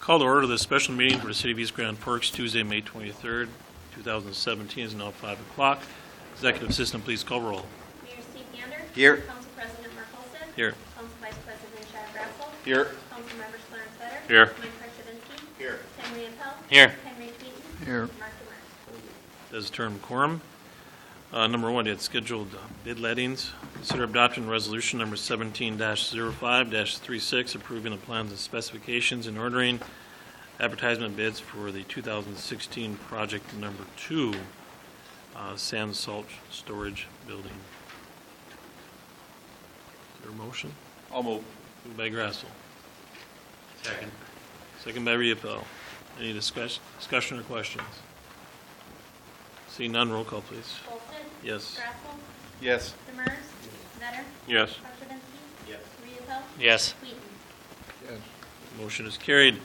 Call to order this special meeting for the City of East Grand Forks, Tuesday, May 23rd, 2017 is now 5 o'clock. Executive Assistant, please call roll. Mayor Steve Gander. Here. Council President Mark Olson. Here. Council Vice President Chad Grassel. Here. Council Members Clarence Fetter. Here. Mike Krzyzewski. Here. Henry Appel. Here. Henry Tweeten. Here. Mark Demers. Does term quorum. Number one, it's scheduled bid lettings. Consider adopting resolution number 17-05-36, approving the plans and specifications and ordering advertisement bids for the 2016 project number 2, sand salt storage building. Is there a motion? I'll move. Moved by Grassel. Second. Second by Riepel. Any discussion or questions? Seeing none, roll call, please. Olson. Yes. Grassel. Yes. Demers. Vetter. Yes. Krzyzewski. Yes. Riepel. Yes. Tweeten. Yes. Motion is carried.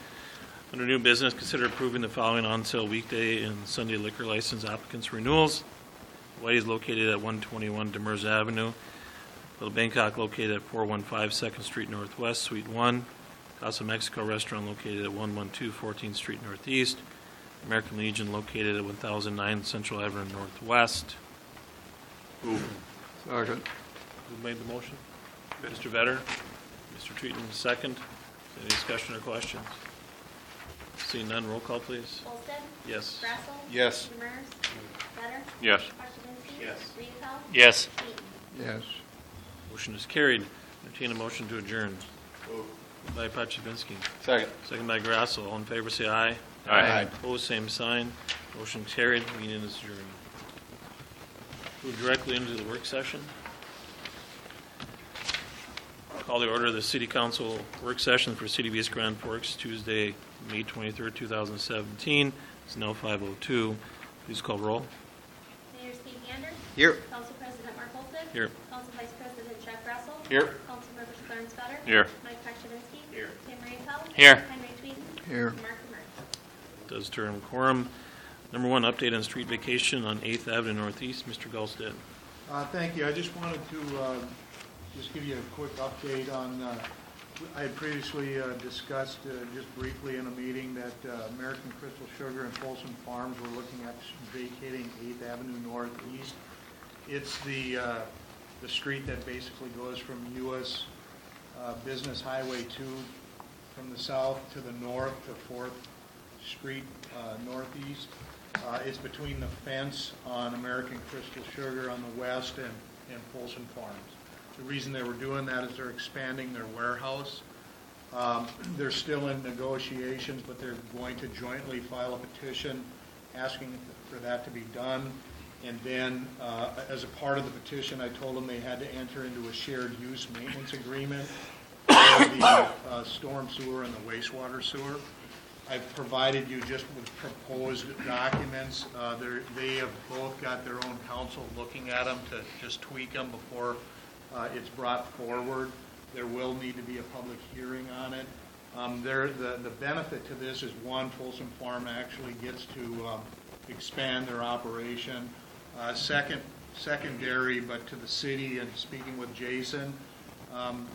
Under new business, consider approving the following on-sale weekday and Sunday liquor license applicants renewals. Whitey is located at 121 Demers Avenue. Little Bangkok located at 415 2nd Street Northwest, Suite 1. Casa Mexico Restaurant located at 112 14th Street Northeast. American Legion located at 1009 Central Avenue Northwest. Second. Who made the motion? Mr. Vetter. Mr. Tweeten, second. Any discussion or questions? Seeing none, roll call, please. Olson. Yes. Grassel. Yes. Demers. Vetter. Yes. Krzyzewski. Yes. Riepel. Yes. Tweeten. Yes. Motion is carried. Entertain a motion to adjourn. By Pachivinsky. Second. Second by Grassel. All in favor, say aye. Aye. Opposed, same sign. Motion carried. Meeting is adjourned. Move directly into the work session. Call the order of the City Council work session for City of East Grand Forks, Tuesday, May 23rd, 2017. It's now 5:02. Please call roll. Mayor Steve Gander. Here. Council President Mark Olson. Here. Council Vice President Chad Grassel. Here. Council Members Clarence Fetter. Here. Mike Krzyzewski. Here. Henry Appel. Here. Henry Tweeten. Here. Mark Demers. Does term quorum. Number one, update on street vacation on 8th Avenue Northeast. Mr. Gulstead. Thank you. I just wanted to just give you a quick update on, I had previously discussed just briefly in a meeting that American Crystal Sugar and Folsom Farms were looking at vacating 8th Avenue Northeast. It's the street that basically goes from U.S. Business Highway 2 from the south to the north to 4th Street Northeast. It's between the fence on American Crystal Sugar on the west and Folsom Farms. The reason they were doing that is they're expanding their warehouse. They're still in negotiations, but they're going to jointly file a petition asking for that to be done. And then, as a part of the petition, I told them they had to enter into a shared use maintenance agreement for the storm sewer and the wastewater sewer. I've provided you just with proposed documents. They have both got their own counsel looking at them to just tweak them before it's brought forward. There will need to be a public hearing on it. The benefit to this is, one, Folsom Farm actually gets to expand their operation. Secondary, but to the city, and speaking with Jason,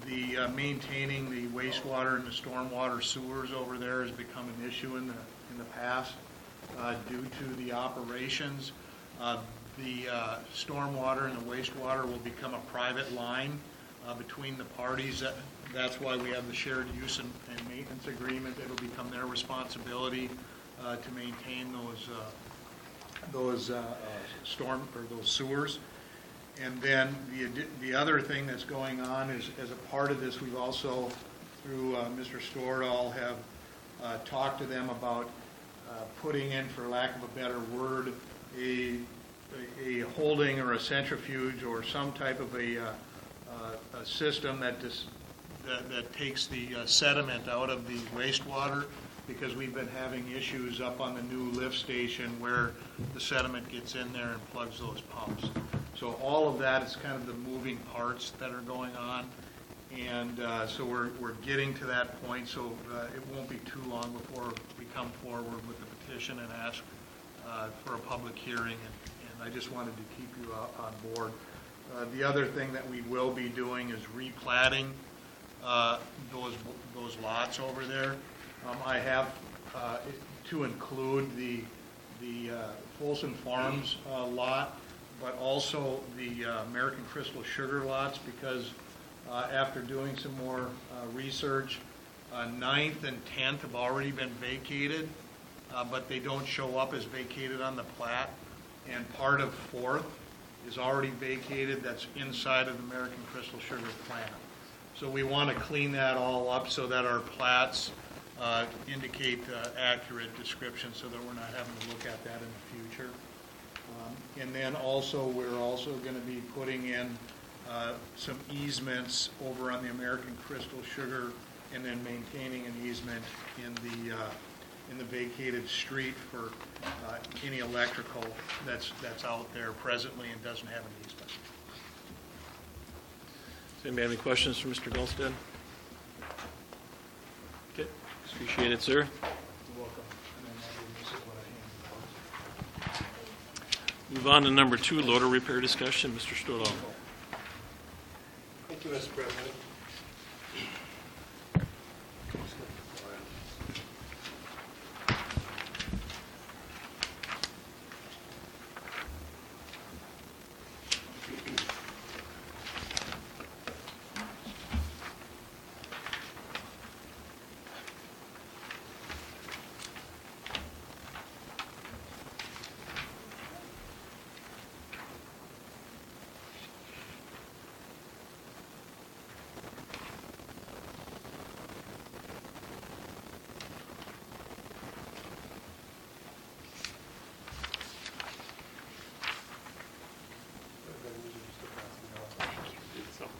the maintaining the wastewater and the stormwater sewers over there has become an issue in the past due to the operations. The stormwater and the wastewater will become a private line between the parties. That's why we have the shared use and maintenance agreement. It'll become their responsibility to maintain those sewers. And then the other thing that's going on is, as a part of this, we've also, through Mr. Stordahl, have talked to them about putting in, for lack of a better word, a holding or a centrifuge or some type of a system that takes the sediment out of the wastewater, because we've been having issues up on the new lift station where the sediment gets in there and plugs those pumps. So all of that is kind of the moving parts that are going on, and so we're getting to that point, so it won't be too long before we come forward with the petition and ask for a public hearing, and I just wanted to keep you on board. The other thing that we will be doing is replatting those lots over there. I have to include the Folsom Farms lot, but also the American Crystal Sugar lots, because after doing some more research, 9th and 10th have already been vacated, but they don't show up as vacated on the plat, and part of 4th is already vacated. That's inside of the American Crystal Sugar plant. So we want to clean that all up so that our plats indicate accurate description, so that we're not having to look at that in the future. And then also, we're also going to be putting in some easements over on the American Crystal Sugar, and then maintaining an easement in the vacated street for any electrical that's out there presently and doesn't have an easement. Does anybody have any questions for Mr. Gulstead? Okay, appreciate it, sir. You're welcome. And then this is what I handed out. Move on to number 2, loader repair discussion. Mr. Stodow. Thank you, Mr. President.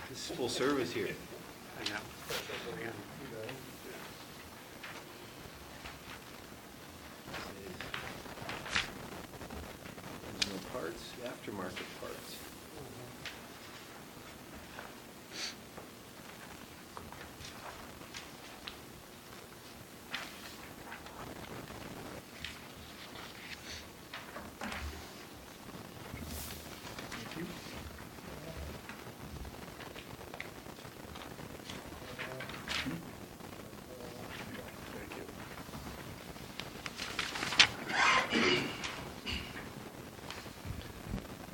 This is full service here. Original parts, aftermarket parts. Thank you.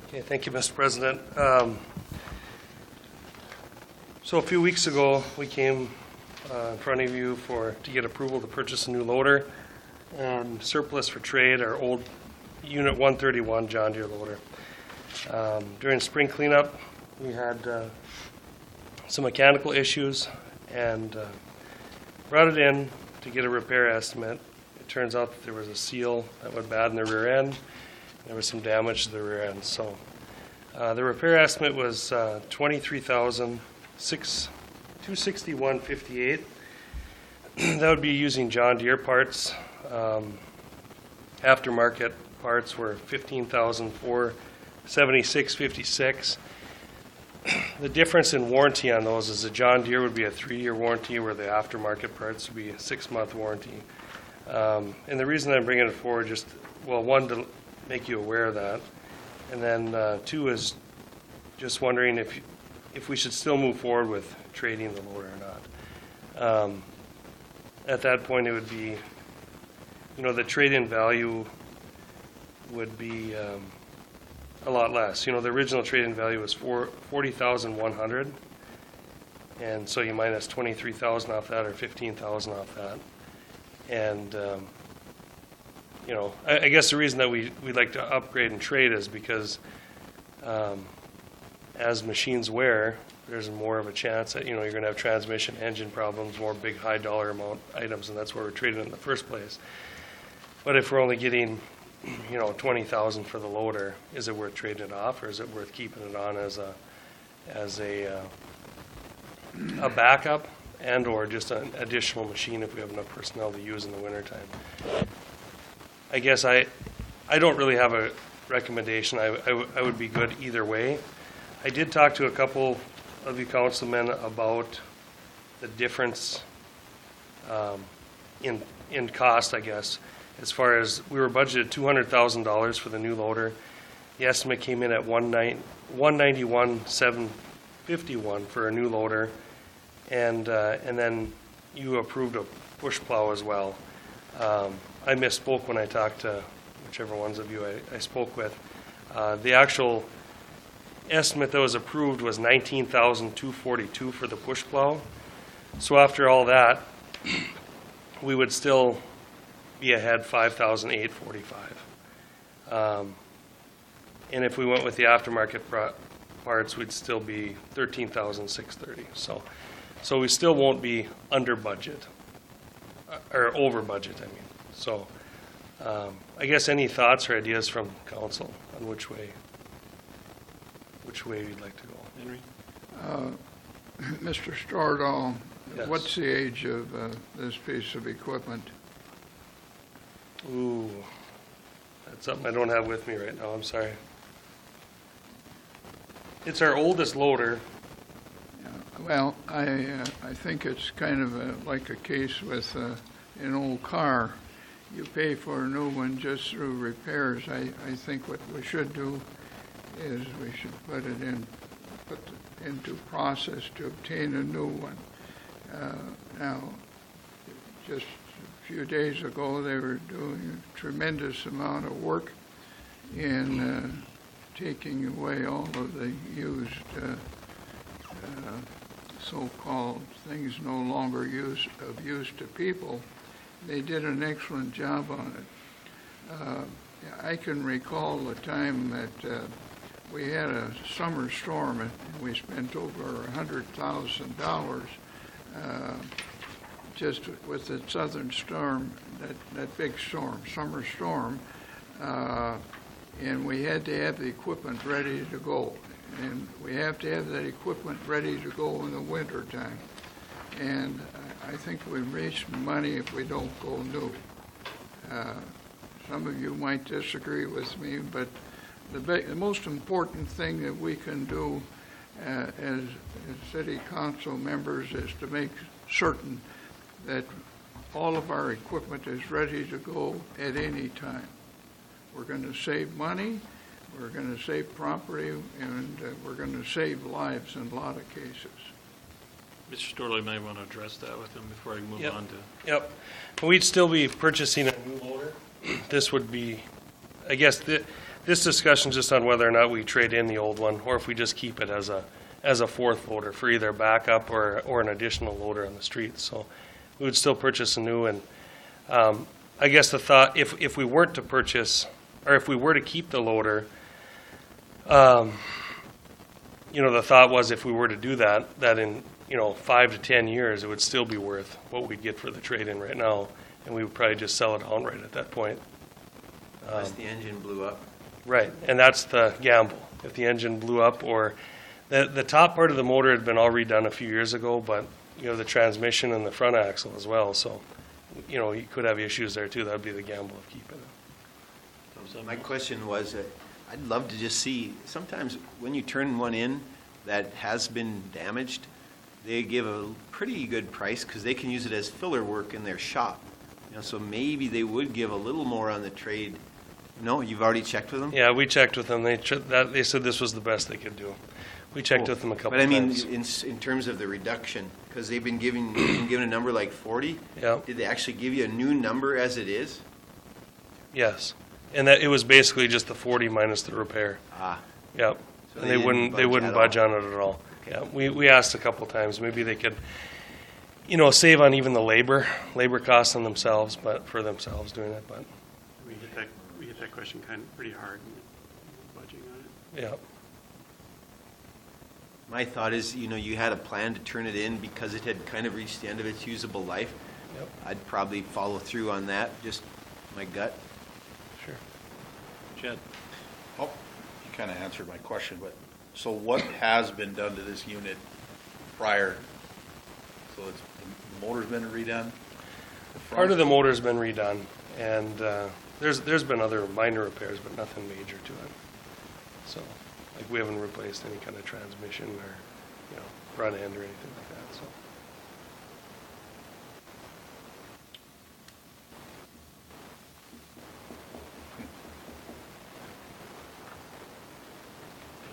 Okay, thank you, Mr. President. So a few weeks ago, we came in front of you to get approval to purchase a new loader and surplus for trade our old Unit 131 John Deere loader. During spring cleanup, we had some mechanical issues and brought it in to get a repair estimate. It turns out that there was a seal that went bad in the rear end. There was some damage to the rear end. So the repair estimate was $23,261.58. That would be using John Deere parts. Aftermarket parts were $15,476.56. The difference in warranty on those is the John Deere would be a 3-year warranty, where the aftermarket parts would be a 6-month warranty. And the reason I'm bringing it forward, just, well, one, to make you aware of that, and then 2 is just wondering if we should still move forward with trading the loader or not. At that point, it would be, the trade-in value would be a lot less. The original trade-in value was $40,100, and so you minus $23,000 off that, or $15,000 off that, and I guess the reason that we'd like to upgrade and trade is because as machines wear, there's more of a chance that you're going to have transmission, engine problems, more big high dollar amount items, and that's where we're trading in the first place. But if we're only getting $20,000 for the loader, is it worth trading it off, or is it worth keeping it on as a backup and or just an additional machine if we have enough personnel to use in the wintertime? I guess I don't really have a recommendation. I would be good either way. I did talk to a couple of you councilmen about the difference in cost, I guess. As far as, we were budgeted $200,000 for the new loader. The estimate came in at $191,751 for a new loader, and then you approved a push plow as well. I misspoke when I talked to whichever ones of you I spoke with. The actual estimate that was approved was $19,242 for the push plow. So after all that, we would still be ahead $5,845. And if we went with the aftermarket parts, we'd still be $13,630. So we still won't be under budget, or over budget, I mean. So I guess any thoughts or ideas from council on which way you'd like to go? Henry? Mr. Stordahl, Yes. what's the age of this piece of equipment? Ooh, that's something I don't have with me right now, I'm sorry. It's our oldest loader. Well, I think it's kind of like a case with an old car. You pay for a new one just through repairs. I think what we should do is we should put it into process to obtain a new one. Now, just a few days ago, they were doing a tremendous amount of work in taking away all of the used so-called things no longer of use to people. They did an excellent job on it. I can recall the time that we had a summer storm and we spent over $100,000 just with the southern storm, that big storm, summer storm, and we had to have the equipment ready to go. And we have to have that equipment ready to go in the winter time. And I think we've reached money if we don't go new. Some of you might disagree with me, but the most important thing that we can do as city council members is to make certain that all of our equipment is ready to go at any time. We're going to save money, we're going to save property, and we're going to save lives in a lot of cases. Mr. Storley might want to address that with him before I move Yep. on to. Yep. We'd still be purchasing a new loader. This would be, I guess, this discussion's just on whether or not we trade in the old one, or if we just keep it as a fourth loader for either backup or an additional loader on the street. So we would still purchase a new, and I guess the thought, if we weren't to purchase, or if we were to keep the loader, the thought was if we were to do that in 5 to 10 years, it would still be worth what we'd get for the trade-in right now, and we would probably just sell it outright at that point. Unless the engine blew up. Right, and that's the gamble. If the engine blew up, or the top part of the motor had been all redone a few years ago, but you have the transmission and the front axle as well, so you could have issues there too. That'd be the gamble of keeping it. My question was, I'd love to just see, sometimes when you turn one in that has been damaged, they give a pretty good price because they can use it as filler work in their shop. So maybe they would give a little more on the trade. No, you've already checked with them? Yeah, we checked with them. They said this was the best they could do. We checked with them a couple But I mean, times. in terms of the reduction, because they've been given a number like 40. Yeah. Did they actually give you a new number as it is? Yes, and that it was basically just the 40 minus the repair. Ah, Yep, So and they they didn't wouldn't budge budge at on it at all. Yeah, we asked a couple times, maybe they could, save on even the labor costs on themselves, but for themselves doing it, but, We hit that question kind of pretty hard in budging on it. yeah. my thought is, you had a plan to turn it in because it had kind of reached the end of its usable life. Yep. I'd probably follow through on that, just my gut. Sure. Chad? Oh, you kind of answered my question, but, so what has been done to this unit prior? So the motor's been redone? Part of the motor's been redone, and there's been other minor repairs, but nothing major to it. So, like, we haven't replaced any kind of transmission or, front end or anything like that, so.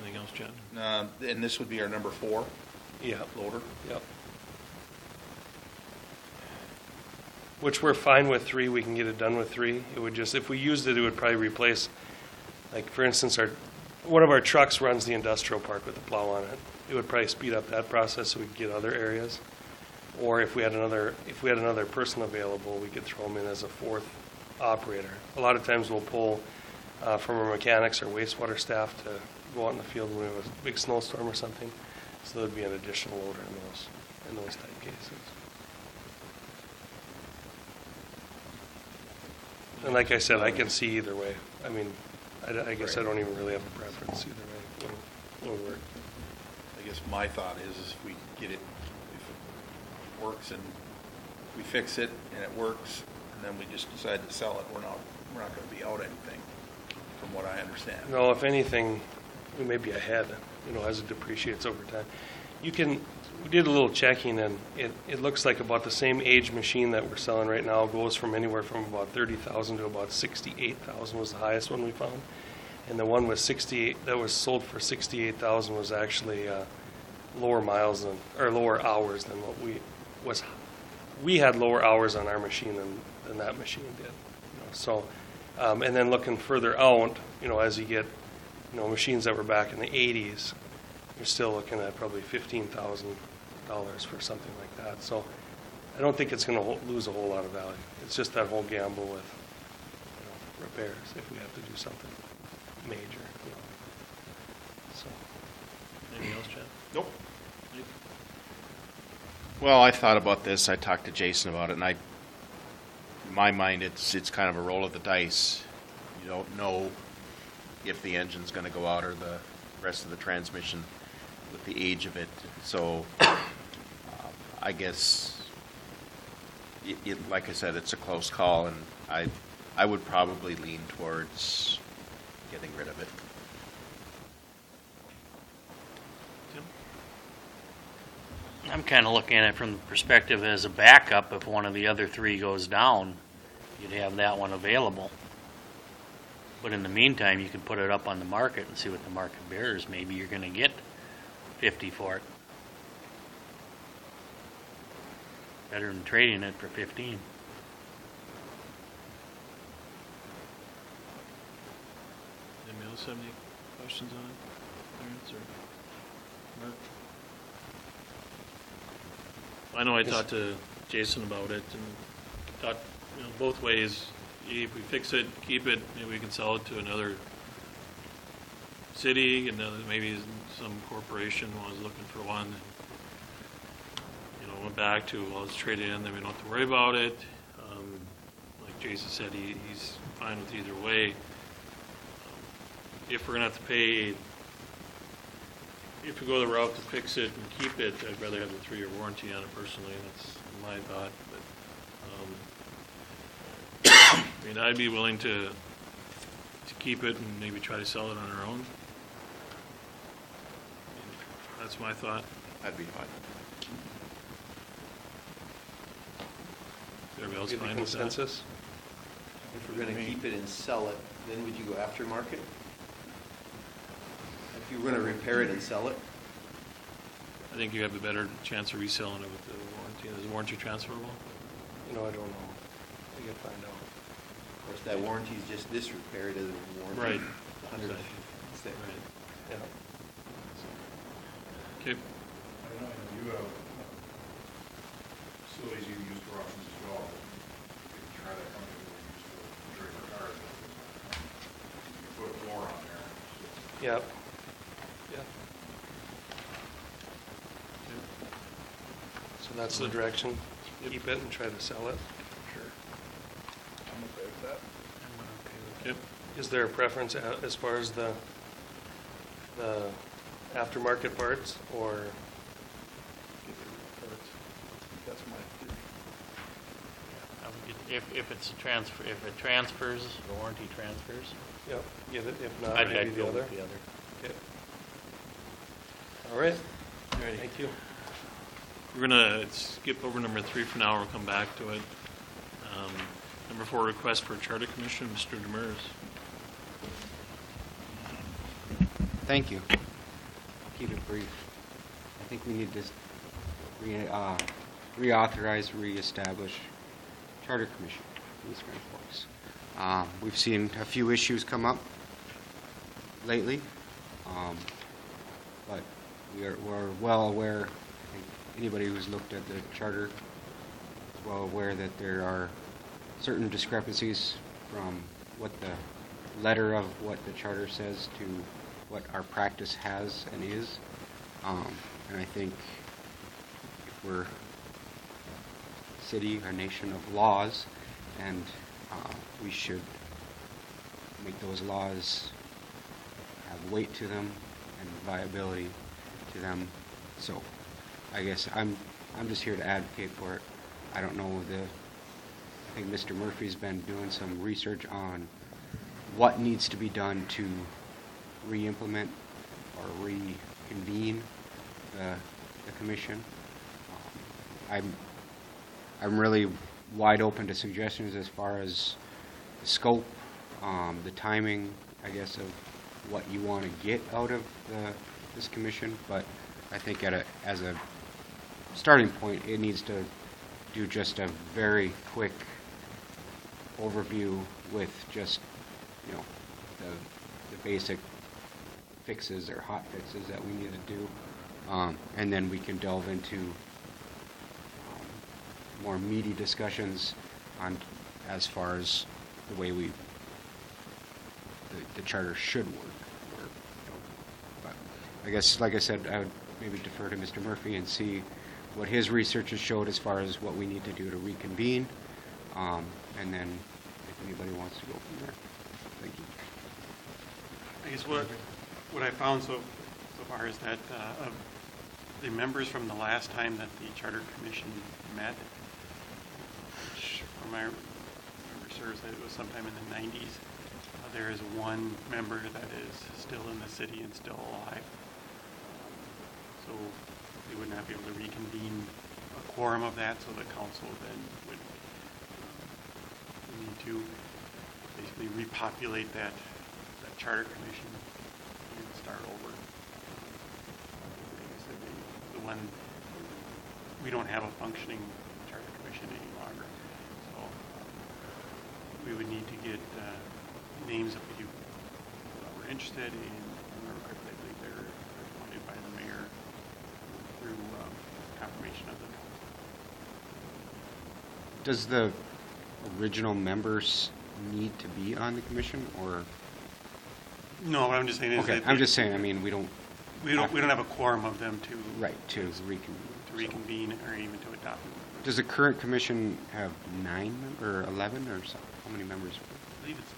Anything else, Chad? And this would be our number 4 Yeah, loader? yep. which we're fine with 3, we can get it done with 3. It would just, if we used it, it would probably replace, like, for instance, one of our trucks runs the industrial park with a plow on it. It would probably speed up that process so we could get other areas. Or if we had another person available, we could throw them in as a 4th operator. A lot of times we'll pull from our mechanics or wastewater staff to go out in the field when we have a big snowstorm or something. So there'd be an additional loader in those type cases. And like I said, I can see either way. I mean, I guess I don't even really have a preference either way. What would work. I guess my thought is if we get it, if it works and we fix it and it works, and then we just decide to sell it, we're not going to be out anything, from what I understand. No, if anything, we may be ahead, as it depreciates over time. We did a little checking, and it looks like about the same age machine that we're selling right now goes from anywhere from about 30,000 to about 68,000 was the highest one we found. And the one with 68 that was sold for 68,000 was actually lower hours than what we had lower hours on our machine than that machine did. So, and then looking further out, as you get, machines that were back in the 80s, you're still looking at probably $15,000 for something like that. So I don't think it's going to lose a whole lot of value. It's just that whole gamble with repairs if we have to do something major. So. Anything else, Chad? Nope. Nick? Well, I thought about this. I talked to Jason about it, and in my mind, it's kind of a roll of the dice. You don't know if the engine's going to go out or the rest of the transmission with the age of it. So I guess, like I said, it's a close call, and I would probably lean towards getting rid of it. Tim? I'm kind of looking at it from the perspective as a backup. If one of the other 3 goes down, you'd have that one available. But in the meantime, you can put it up on the market and see what the market bears. Maybe you're going to get 50 for it. Better than trading it for 15. Anybody else have any questions on it? Clarence or Mark? I know I talked to Jason about it and thought, both ways. If we fix it, keep it, maybe we can sell it to another city, maybe some corporation was looking for one. And, went back to, well, let's trade it in, then we don't have to worry about it. Like Jason said, he's fine with either way. If we're going to have to pay, if we go the route to fix it and keep it, I'd rather have the 3-year warranty on it personally. That's my thought. But, I'd be willing to keep it and maybe try to sell it on our own. That's my thought. That'd be fine. Everybody else Get the fine with that? consensus? If we're going to keep it and sell it, then would you go aftermarket? If you were going to repair it and sell it? I think you have a better chance of reselling it with the warranty. Is the warranty transferable? I don't know. We can find out. Of course, that warranty is just this repair, it isn't a warranty. Right. 100. Right. Yeah. Okay. I know you have facilities you use for auctions as well. You can try that company that we use for trade for cars. You can put a floor on there. Yep. Yeah. So that's the direction. Keep it and try to sell it. Sure. I'm okay with that. Yep. Is there a preference as far as the aftermarket parts, or? Get the parts. That's my theory. I would get, if it's a transfer, if it transfers, the warranty transfers, Yep, get it. If not, I'd maybe go the other. with the other. Okay. All right. Alrighty. Thank you. We're going to skip over number 3 for now. We'll come back to it. Number 4, request for charter commission, Mr. Demers. Thank you. I'll keep it brief. I think we need to reauthorize, reestablish Charter Commission in East Grand Forks. We've seen a few issues come up lately, but we're well aware, I think anybody who's looked at the charter is well aware that there are certain discrepancies from what the letter of what the charter says to what our practice has and is. And I think if we're a city, a nation of laws, and we should make those laws have weight to them and viability to them. So I guess I'm just here to advocate for it. I don't know I think Mr. Murphy's been doing some research on what needs to be done to re-implement or reconvene the commission. I'm really wide open to suggestions as far as the scope, the timing, I guess, of what you want to get out of this commission. But I think as a starting point, it needs to do just a very quick overview with just, the basic fixes or hot fixes that we need to do. And then we can delve into more meaty discussions on as far as the way the charter should work. But I guess, like I said, I would maybe defer to Mr. Murphy and see what his research has showed as far as what we need to do to reconvene, and then if anybody wants to go from there. Thank you. I guess what I found so far is that of the members from the last time that the Charter Commission met, which from my memory serves that it was sometime in the 90s, there is one member that is still in the city and still alive. So they would not be able to reconvene a quorum of that, so the council then would need to basically repopulate that charter commission and start over. Like I said, the one, we don't have a functioning charter commission any longer, so we would need to get names of people that were interested, and remember correctly, I believe they're appointed by the mayor through confirmation of the council. Does the original members need to be on the commission, or? No, what I'm just saying is Okay, that I'm just saying, I mean, we don't have a quorum of them to to reconvene or even to adopt. Does the current commission have 9 or 11 or so? How many members? I believe it's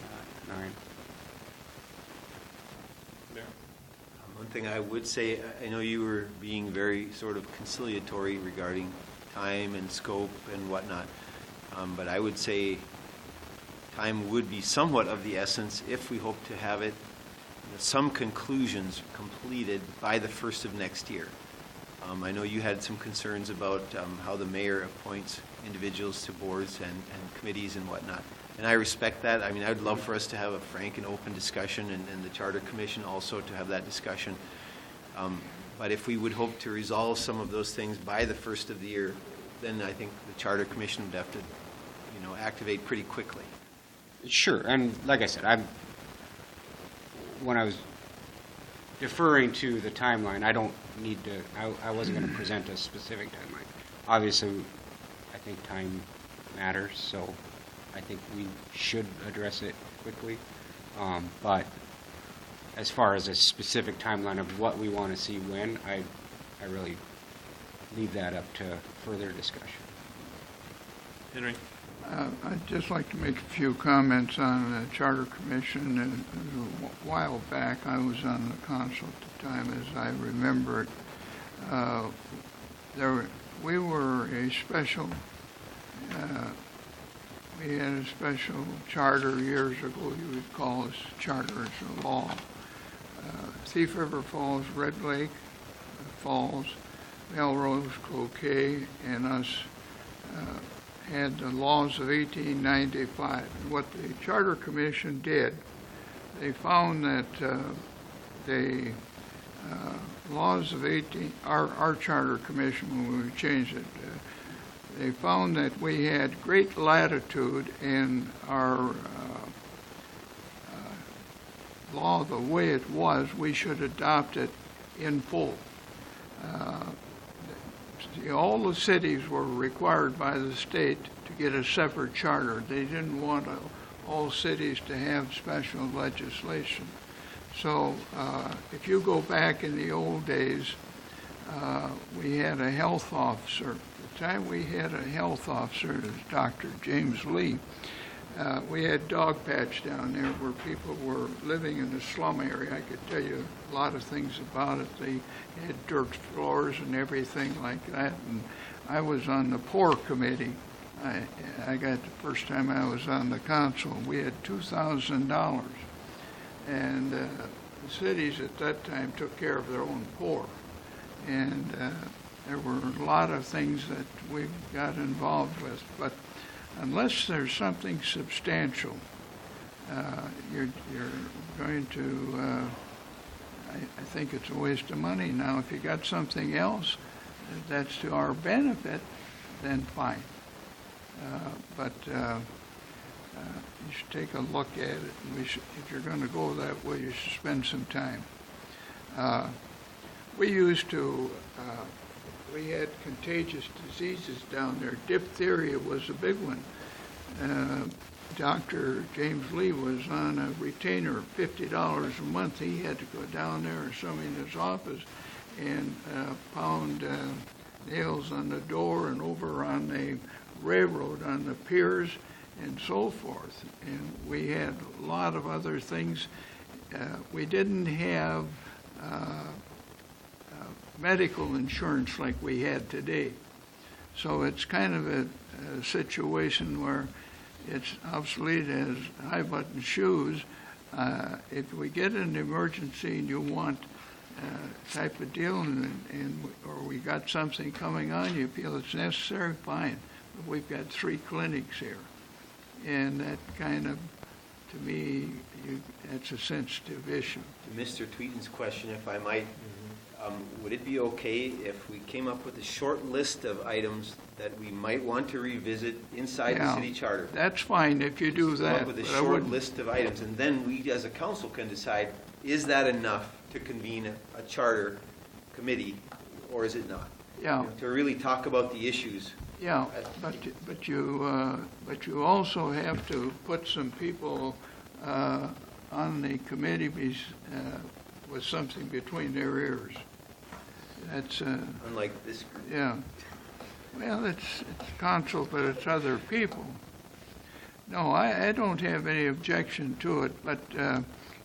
9. 9. One thing I would say, I know you were being very sort of conciliatory regarding time and scope and whatnot, but I would say time would be somewhat of the essence if we hope to have it, some conclusions completed by the 1st of next year. I know you had some concerns about how the mayor appoints individuals to boards and committees and whatnot. And I respect that. I mean, I'd love for us to have a frank and open discussion, and the Charter Commission also to have that discussion. But if we would hope to resolve some of those things by the 1st of the year, then I think the Charter Commission would have to, activate pretty quickly. Sure, and like I said, when I was deferring to the timeline, I don't need to, I wasn't going to present a specific timeline. Obviously, I think time matters, so I think we should address it quickly. But as far as a specific timeline of what we want to see when, I really leave that up to further discussion. Henry? I'd just like to make a few comments on the Charter Commission. A while back, I was on the council at the time, as I remember it. We were a special, we had a special charter years ago. You would call us charter as a law. Thief River Falls, Red Lake Falls, Melrose, Cloquet, and us had the laws of 1895. And what the Charter Commission did, they found that the laws of our Charter Commission, when we changed it, they found that we had great latitude in our law the way it was. We should adopt it in full. All the cities were required by the state to get a separate charter. They didn't want all cities to have special legislation. So if you go back in the old days, we had a health officer. The time we had a health officer, it was Dr. James Lee. We had Dog Patch down there where people were living in the slum area. I could tell you a lot of things about it. They had dirt floors and everything like that. And I was on the poor committee. I got the first time I was on the council. We had $2,000. And the cities at that time took care of their own poor. And there were a lot of things that we got involved with. But unless there's something substantial, you're going to, I think it's a waste of money. Now, if you got something else that's to our benefit, then fine. But you should take a look at it. And if you're going to go that way, you should spend some time. We used to, we had contagious diseases down there. Diphtheria was a big one. Dr. James Lee was on a retainer of $50 a month. He had to go down there or somebody in his office and pound nails on the door and over on the railroad, on the piers, and so forth. And we had a lot of other things. We didn't have medical insurance like we had today. So it's kind of a situation where it's obsolete as high-button shoes. If we get an emergency and you want type of deal, or we got something coming on, you feel it's necessary, fine. But we've got 3 clinics here. And that kind of, to me, that's a sensitive issue. To Mr. Tweeden's question, if I might, would it be okay if we came up with a short list of items that we might want to revisit inside the city charter? That's fine if you do Come that. up with a but short list of items, and then we as a council can decide, is that enough to convene a charter committee, or is it not? Yeah. You know, to really talk about the issues. Yeah, but you also have to put some people on the committee with something between their ears. That's Unlike this group. yeah. Well, it's council, but it's other people. No, I don't have any objection to it, but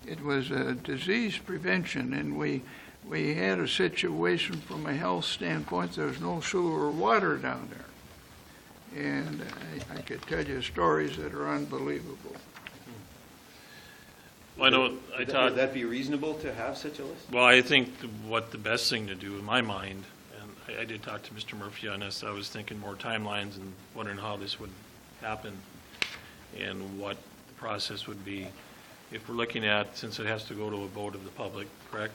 it was a disease prevention, and we had a situation from a health standpoint. There was no sewer or water down there. And I could tell you stories that are unbelievable. Well, I know, Would that be reasonable to have such a list? well, I think what the best thing to do in my mind, and I did talk to Mr. Murphy on this, I was thinking more timelines and wondering how this would happen and what the process would be. If we're looking at, since it has to go to a vote of the public, correct?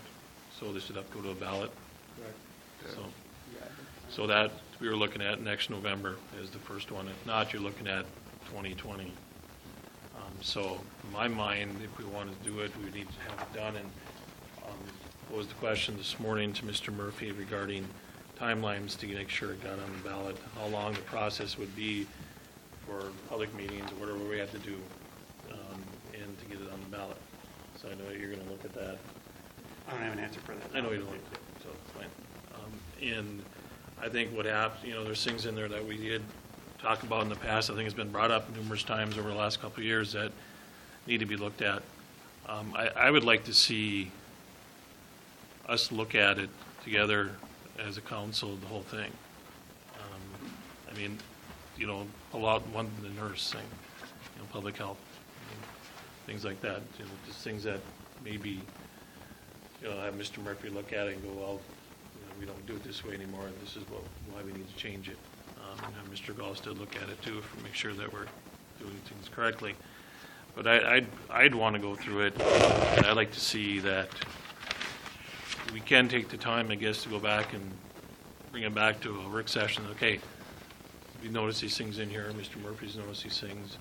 So this would have to go to a ballot? Correct. So that, we were looking at next November as the first one. If not, you're looking at 2020. So in my mind, if we want to do it, we need to have it done. And posed the question this morning to Mr. Murphy regarding timelines to make sure it got on the ballot, how long the process would be for public meetings or whatever we have to do, and to get it on the ballot. So I know you're going to look at that. I don't have an answer for that. I know you don't, so it's fine. And I think what happened, there's things in there that we did talk about in the past. I think it's been brought up numerous times over the last couple of years that need to be looked at. I would like to see us look at it together as a council, the whole thing. I mean, pull out the nurse thing, public health, things like that. Just things that maybe, have Mr. Murphy look at it and go, well, we don't do it this way anymore. This is why we need to change it. And have Mr. Gallstead look at it too, to make sure that we're doing things correctly. But I'd want to go through it, and I'd like to see that we can take the time, I guess, to go back and bring it back to a work session. Okay, we notice these things in here, Mr. Murphy's noticed these things,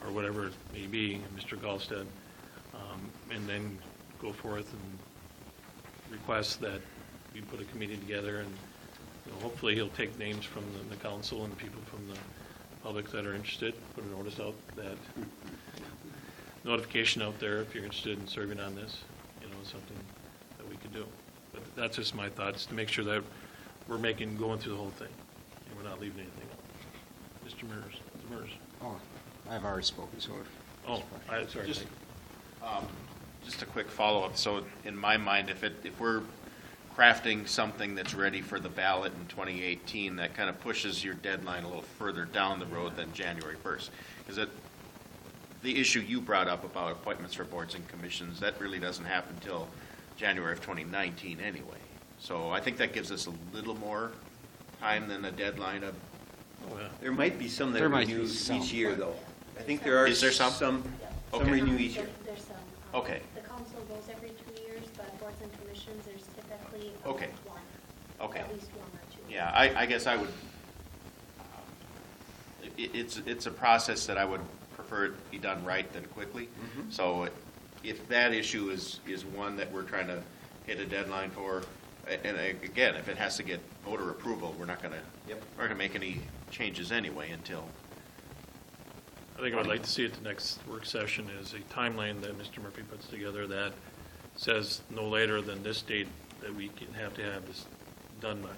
or whatever it may be, Mr. Gallstead, and then go forth and request that we put a committee together, and hopefully he'll take names from the council and people from the public that are interested, put a notice out, that notification out there if you're interested in serving on this, something that we could do. But that's just my thoughts, to make sure that we're going through the whole thing, and we're not leaving anything out. Mr. Demers. Oh, I've already spoken, so. Sorry. Just a quick follow-up. So in my mind, if we're crafting something that's ready for the ballot in 2018, that kind of pushes your deadline a little further down the road than January 1st. Because the issue you brought up about appointments for boards and commissions, that really doesn't happen until January of 2019 anyway. So I think that gives us a little more time than a deadline of. There might be some that There might be renew some, each year, but- though. I think there are Is there some? Some Okay. renew each year. There's some. Okay. The council goes every 2 years, but boards and commissions, there's typically Okay. one. Okay. At least one or two. Yeah, I guess I would, it's a process that I would prefer it be done right than quickly. So if that issue is one that we're trying to hit a deadline for, and again, if it has to get voter approval, we're not gonna make any changes anyway until. I think I would like to see at the next work session is a timeline that Mr. Murphy puts together that says no later than this date that we can have to have this done by.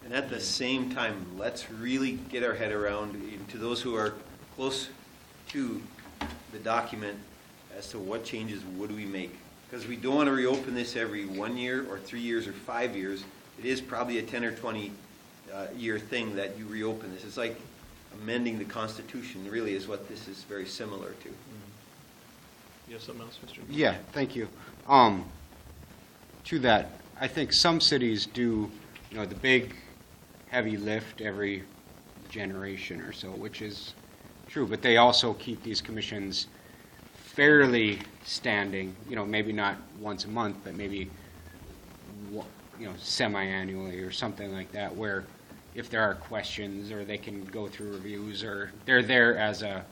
And at the same time, let's really get our head around, to those who are close to the document, as to what changes would we make. Because we don't want to reopen this every 1 year or 3 years or 5 years. It is probably a 10 or 20 year thing that you reopen this. It's like amending the Constitution, really, is what this is very similar to. You have something else, Mr.? Yeah, thank you. To that, I think some cities do, the big heavy lift every generation or so, which is true, but they also keep these commissions fairly standing, maybe not once a month, but maybe, semi-annually or something like that, where if there are questions or they can go through reviews, or they're there as a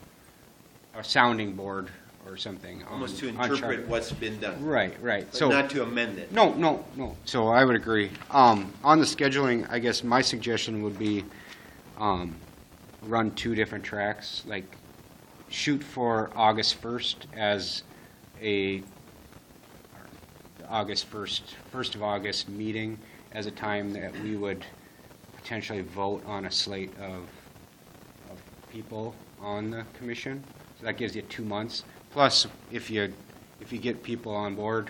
sounding board or something. Almost to on interpret charter. what's been done. Right. But So not to amend it. No. So I would agree. On the scheduling, I guess my suggestion would be run 2 different tracks, like shoot for August 1st as August 1st of August meeting as a time that we would potentially vote on a slate of people on the commission. So that gives you 2 months. Plus, if you get people on board,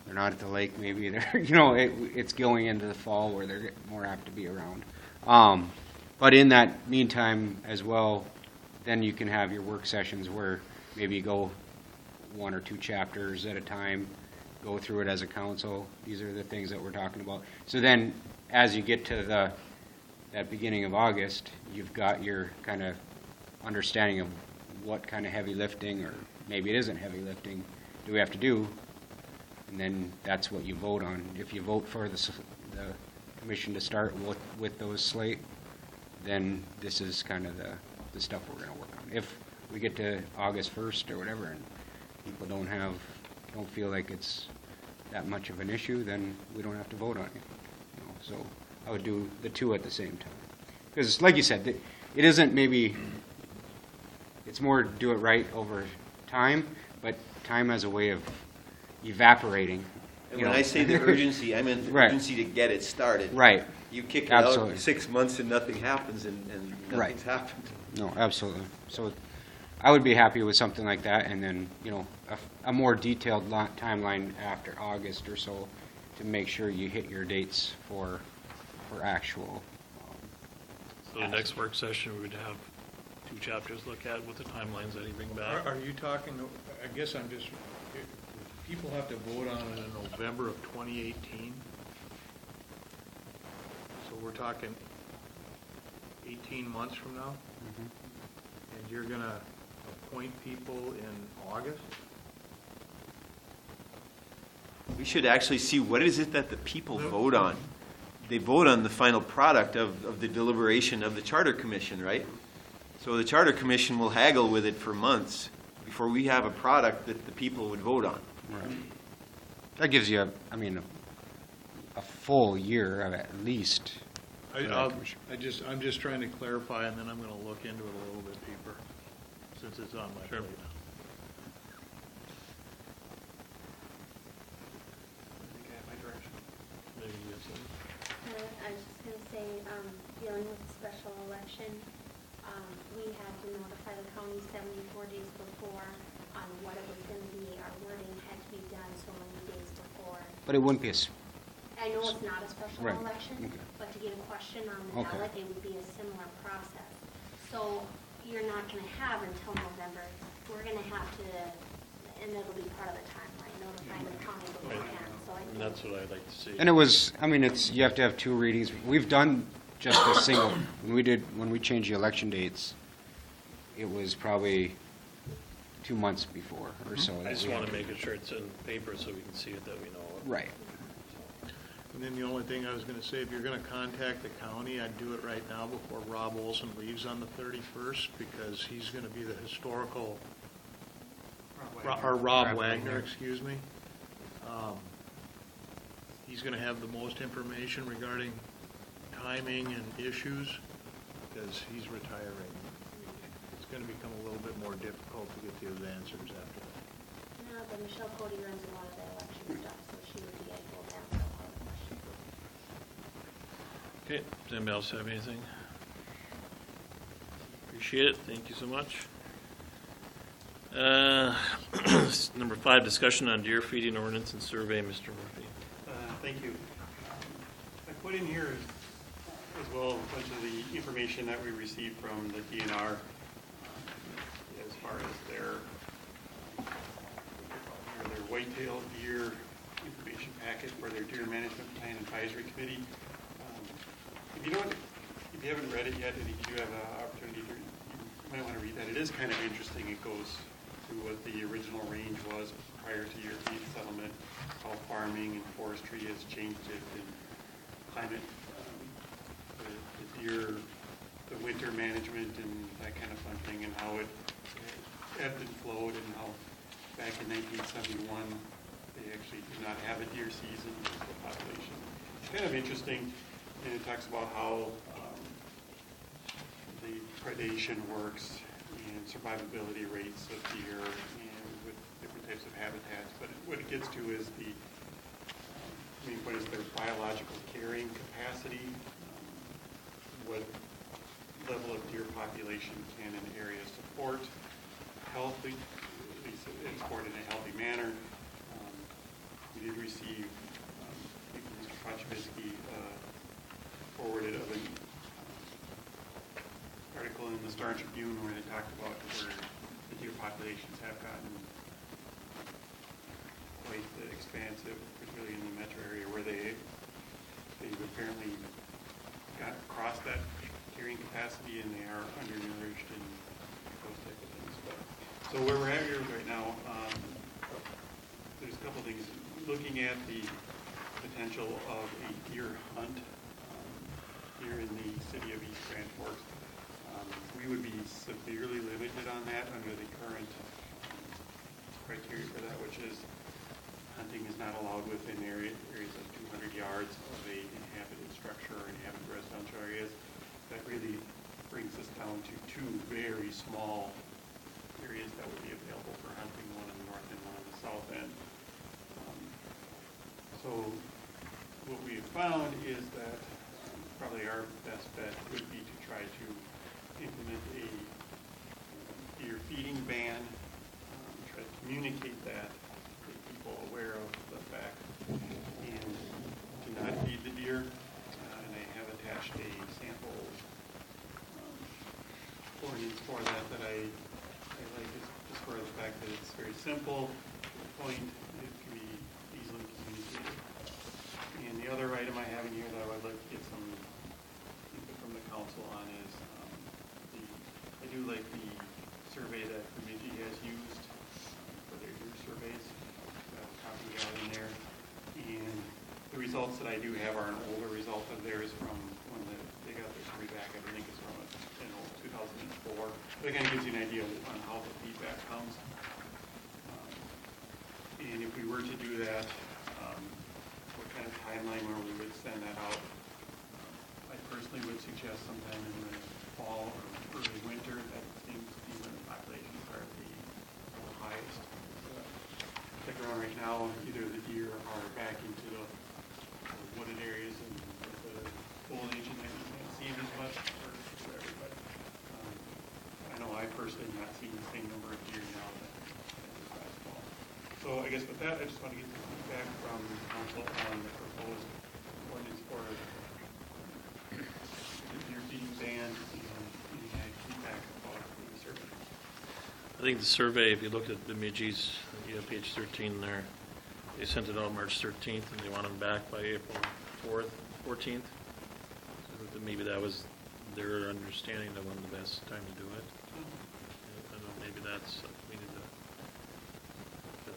they're not at the lake, maybe they're, it's going into the fall where they're more apt to be around. But in that meantime as well, then you can have your work sessions where maybe you go 1 or 2 chapters at a time, go through it as a council. These are the things that we're talking about. So then, as you get to that beginning of August, you've got your kind of understanding of what kind of heavy lifting, or maybe it isn't heavy lifting, do we have to do, and then that's what you vote on. If you vote for the commission to start with those slate, then this is kind of the stuff we're going to work on. If we get to August 1st or whatever, and people don't feel like it's that much of an issue, then we don't have to vote on it. So I would do the 2 at the same time. Because like you said, it isn't maybe, it's more do it right over time, but time has a way of evaporating. And when I say the urgency, I meant the urgency to get it started. Right. You kick it Absolutely. out 6 months and nothing happens, and nothing's happened. No, absolutely. So I would be happy with something like that, and then, a more detailed timeline after August or so to make sure you hit your dates for actual. So the next work session, we would have 2 chapters to look at with the timelines that you bring back. Are you talking, I guess I'm just, people have to vote on it in November of 2018? So we're talking 18 months from now? And you're going to appoint people in August? We should actually see what is it that the people vote on. they vote on the final product of the deliberation of the Charter Commission, right? So the Charter Commission will haggle with it for months before we have a product that the people would vote on. Right. That gives you, a full year of at least. I'm just trying to clarify, and then I'm gonna look into it a little bit deeper, since it's on my plate. Maybe you have something? I was just gonna say, dealing with the special election, we had to notify the county 74 days before on what it was gonna be. Our wording had to be done so many days before. But it wouldn't be I know it's not a special Right. election, Okay. but to get a question on the Okay. ballot, it would be a similar process. So you're not gonna have until November. We're gonna have to, and it'll be part of the timeline, notifying the county beforehand, so I And think. that's what I'd like to see. And it was, you have to have 2 readings. We've done just a single, when we changed the election dates, it was probably 2 months before or so. I that just we want had to make sure it's in paper so we can see it, that we know it. Right. And then the only thing I was gonna say, if you're gonna contact the county, I'd do it right now before Rob Olson leaves on the 31st, because he's gonna be the historical, or Rob Wagner, excuse me. He's gonna have the most information regarding timing and issues, because he's retiring. It's gonna become a little bit more difficult to get those answers after that. No, but Michelle Cody runs a lot of the election stuff, so she would be able to answer a lot of questions. Okay, does anybody else have anything? Appreciate it, thank you so much. Number 5, discussion on deer feeding ordinance and survey, Mr. Murphy. Thank you. I put in here as well a bunch of the information that we received from the DNR as far as their whitetail deer information packet for their deer management plan advisory committee. If you haven't read it yet, and if you do have an opportunity to, you might want to read that. It is kind of interesting. It goes through what the original range was prior to European settlement, how farming and forestry has changed it, and climate, the deer, the winter management, and that kind of fun thing, and how it ebbed and flowed, and how back in 1971 they actually did not have a deer season for the population. It's kind of interesting, and it talks about how the predation works and survivability rates of deer and with different types of habitats. But what it gets to is the main point is their biological carrying capacity, what level of deer population can an area support healthy, at least export in a healthy manner. We did receive, Mr. Kochevsky forwarded an article in the Star Tribune where they talked about where the deer populations have gotten quite expansive, particularly in the metro area where they've apparently got across that carrying capacity and they are undernourished and those type of things. So where we're at here right now, there's a couple things. Looking at the potential of a deer hunt here in the city of East Grand Forks, we would be severely limited on that under the current criteria for that, which is hunting is not allowed within areas of 200 yards of a inhabited structure or inhabited residential areas. That really brings us down to 2 very small areas that would be available for hunting, one in the north and one in the south end. So what we have found is that probably our best bet would be to try to implement a deer feeding ban, try to communicate that, get people aware of the fact, and to not feed the deer. And I have attached a sample ordinance for that I like just for the fact that it's very simple, to the point, it can be easily communicated. And the other item I have in here that I would like to get some input from the council on is I do like the survey that Bemidji has used for their deer surveys. I have a copy out in there. And the results results that I do have are an older result of theirs from when they got their survey back. I think it's from 2004. But it kind of gives you an idea on how the feedback comes. And if we were to do that, what kind of timeline where we would send that out? I personally would suggest sometime in the fall or early winter. That seems to be when the populations are the highest. Stick around right now, either the deer are back into the wooded areas and the foliage and you can't see them as much or whatever. But I know I personally have not seen the same number of deer now that this last fall. So I guess with that, I just want to get the feedback from council on the proposed ordinance for the deer being banned and any feedback about the survey. I think the survey, if you look at the Midgies, you have page 13 there, they sent it out March 13th, and they want them back by April 14th. So maybe that was their understanding of when the best time to do it. I don't know, maybe that's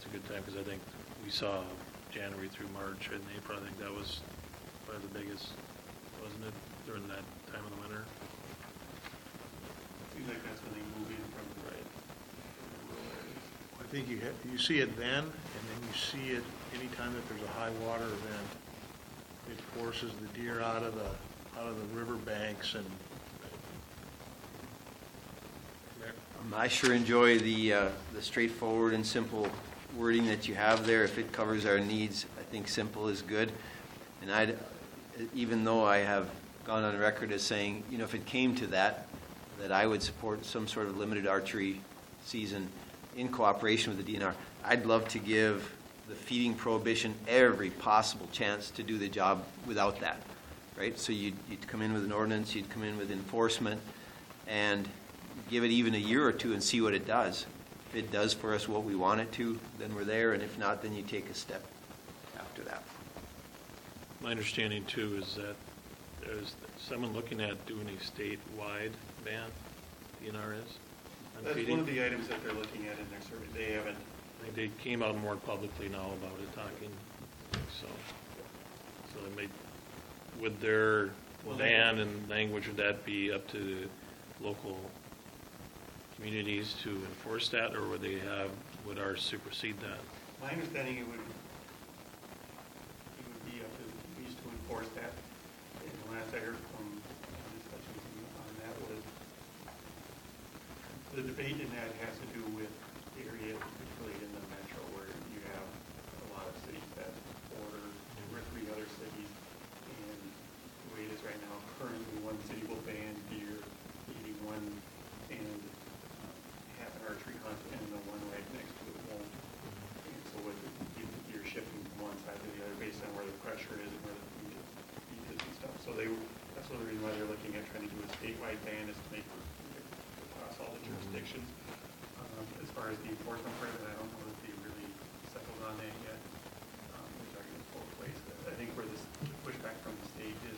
a good time, because I think we saw January through March and April. I think that was probably the biggest, wasn't it, during that time of the winter? Seems like that's when they move in from the Right. rural areas. I think you see it then, and then you see it anytime that there's a high water event. It forces the deer out of the river banks and. I sure enjoy the straightforward and simple wording that you have there. If it covers our needs, I think simple is good. And even though I have gone on record as saying, if it came to that I would support some sort of limited archery season in cooperation with the DNR. I'd love to give the feeding prohibition every possible chance to do the job without that, right? So you'd come in with an ordinance, you'd come in with enforcement, and give it even a year or two and see what it does. If it does for us what we want it to, then we're there, and if not, then you take a step after that. My understanding too is that there's someone looking at doing a statewide ban, DNR is, on That's feeding. one of the items that they're looking at in their survey. They haven't. I think they came out more publicly now about it, talking, so they may, would their ban and language, would that be up to the local communities to enforce that, or would ours supersede that? My understanding, it would be up to the communities to enforce that. And the last I heard from discussions on that was the debate in that has to do with areas, particularly in the metro, where you have a lot of cities that border two or three other cities. And the way it is right now, currently one city will ban deer eating one and have an archery hunt, and the one right next to it won't. And so with you're shifting from one side to the other based on where the pressure is and where the feed is and stuff. So that's one of the reasons why they're looking at trying to do a statewide ban, is to make it across all the jurisdictions. As far as the enforcement part of it, I don't know that they really settled on that yet. There's arguments both ways. I think where the pushback from the state is,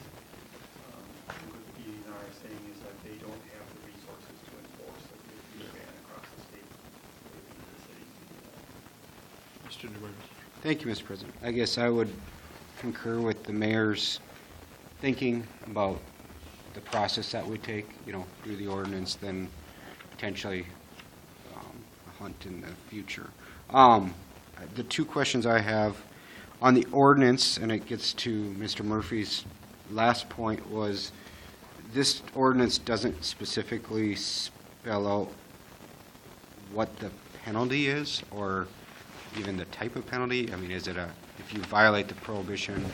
what the DNR is saying is that they don't have the resources to enforce the ban across the state. The cities to do that. Mr. Demers. Thank you, Mr. President. I guess I would concur with the mayor's thinking about the process that we take, through the ordinance, then potentially a hunt in the future. The two questions I have on the ordinance, and it gets to Mr. Murphy's last point, was this ordinance doesn't specifically spell out what the penalty is, or even the type of penalty. I mean, is it if you violate the prohibition,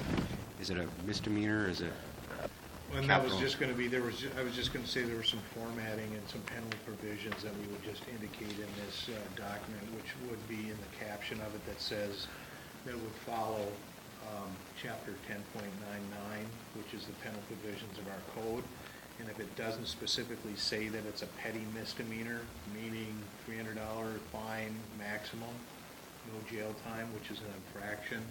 is it a misdemeanor? Is it And that was just going to be, I was just going to say there was some formatting and some penalty provisions that we would just indicate in this document, which would be in the caption of it that says that it would follow Chapter 10.99, which is the penalty provisions of our code. And if it doesn't specifically say that it's a petty misdemeanor, meaning $300 fine maximum, no jail time, which is an infraction,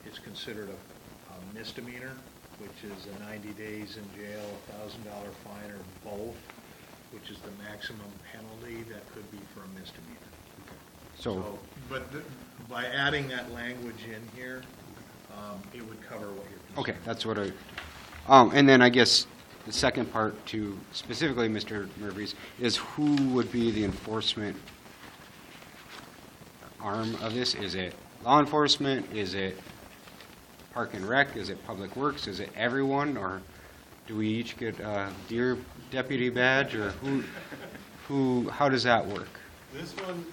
it's considered a misdemeanor, which is 90 days in jail, $1,000 fine, or both, which is the maximum penalty that could be for a misdemeanor. so? But by adding that language in here, it would cover what you're considering. Okay, that's what and then I guess the second part to specifically Mr. Murphy's is who would be the enforcement arm of this? Is it law enforcement? Is it Park and Rec? Is it Public Works? Is it everyone? Or do we each get a deer deputy badge? Or how does that work? This one,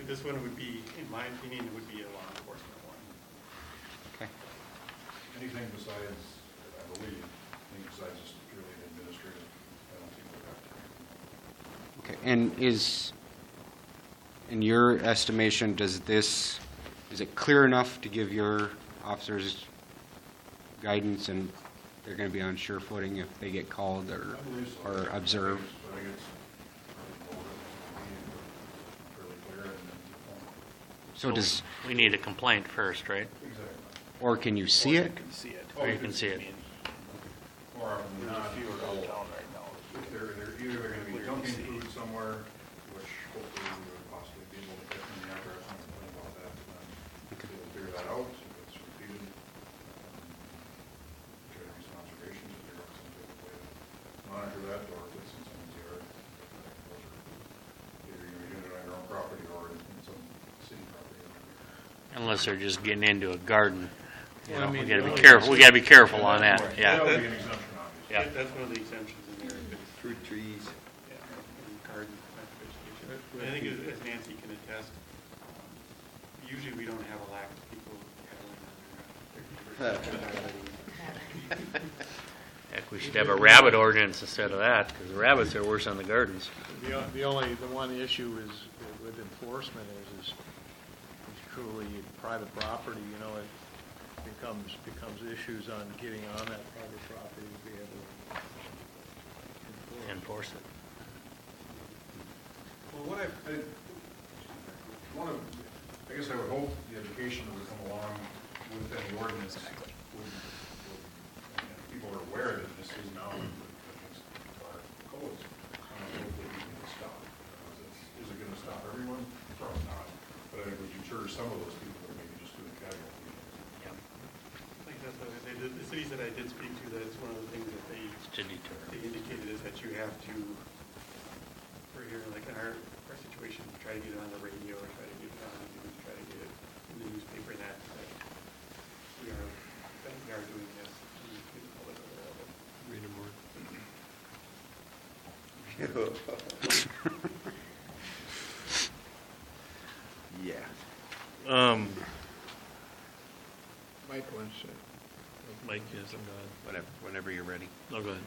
this one would be, in my opinion, it would be a law enforcement one. Okay. Anything besides, I believe, anything besides just purely administrative, I don't think we'd have to. Okay, and in your estimation, is it clear enough to give your officers guidance and they're going to be on sure footing if they get called I believe so. or observed? I think it's fairly clear and then to the point. So does, We need a complaint first, right? Exactly. or can you see it? See it. Or you can see it. More often than not, if they're either they're going to be dumping food somewhere, which hopefully we would possibly be able to get from the address and complain about that, and then we'll figure that out, if it's repeated. Try to use conservation to figure out some type of way to monitor that, or if it's in someone's yard. Either you're doing it on your own property or in some city property. Unless they're just getting into a garden. You Well, I know, we mean, gotta be the only careful, we gotta be careful on that, That yeah. would be an exemption, obviously. Yeah. That's one of the exemptions in there, if it's Fruit trees. yeah, in garden, plant vegetation. And I think as Nancy can attest, usually we don't have a lack of people peddling on their Heck, we should have a rabbit ordinance instead of that, because the rabbits are worse on the gardens. The one issue is with enforcement is truly private property, you know, it becomes issues on getting on that private property to be able to enforce. Enforce it. Well, I guess I would hope the education that would come along with any ordinance would, people are aware that this is now against our codes. Hopefully we can stop. Is it going to stop everyone? Probably not. But I think it would deter some of those people that maybe just doing casual cleaning. Yeah. I think that's what I say, the cities that I did speak to, that's one of the things that they To deter. indicated is that you have to, for here, like in our situation, try to get it on the radio, or try to get it on the news, try to get it in the newspaper, that we are doing this to make the public aware of it. Read them more. Yeah. Mike wants to. Mike, yes, I'm going. Whenever you're ready. No, go ahead.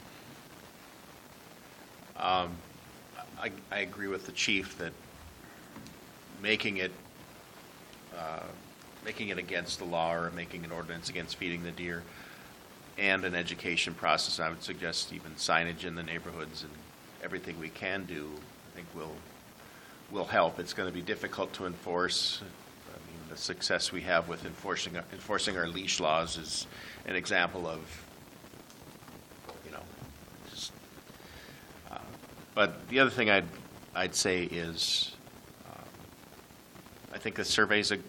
I agree with the chief that making it against the law or making an ordinance against feeding the deer and an education process, I would suggest even signage in the neighborhoods and everything we can do, I think will help. It's going to be difficult to enforce. I mean, the success we have with enforcing our leash laws is an example of, you know, just, but the other thing I'd say is, I think the survey's a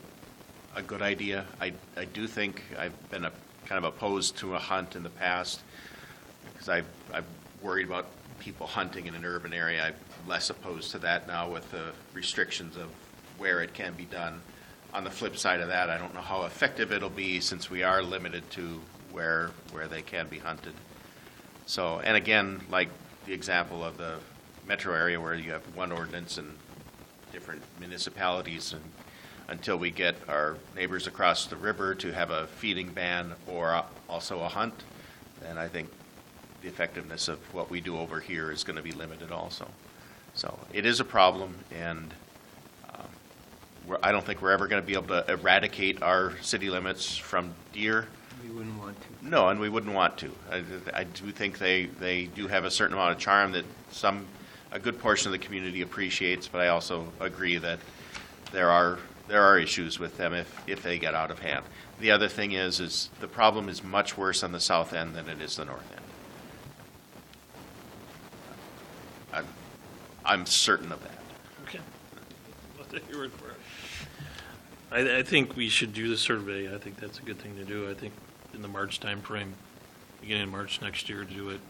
good idea. I do think I've been kind of opposed to a hunt in the past because I've worried about people hunting in an urban area. I'm less opposed to that now with the restrictions of where it can be done. On the flip side of that, I don't know how effective it'll be since we are limited to where they can be hunted. So, and again, like the example of the metro area where you have one ordinance in different municipalities, and until we get our neighbors across the river to have a feeding ban or also a hunt, then I think the effectiveness of what we do over here is going to be limited also. So it is a problem, and I don't think we're ever going to be able to eradicate our city limits from deer. We wouldn't want to. No, and we wouldn't want to. I do think they do have a certain amount of charm that a good portion of the community appreciates, but I also agree that there are issues with them if they get out of hand. The other thing is the problem is much worse on the south end than it is the north end. I'm certain of that. Okay. I'll take your word for it. I think we should do the survey. I think that's a good thing to do. I think in the March timeframe, beginning of March next year, to do it.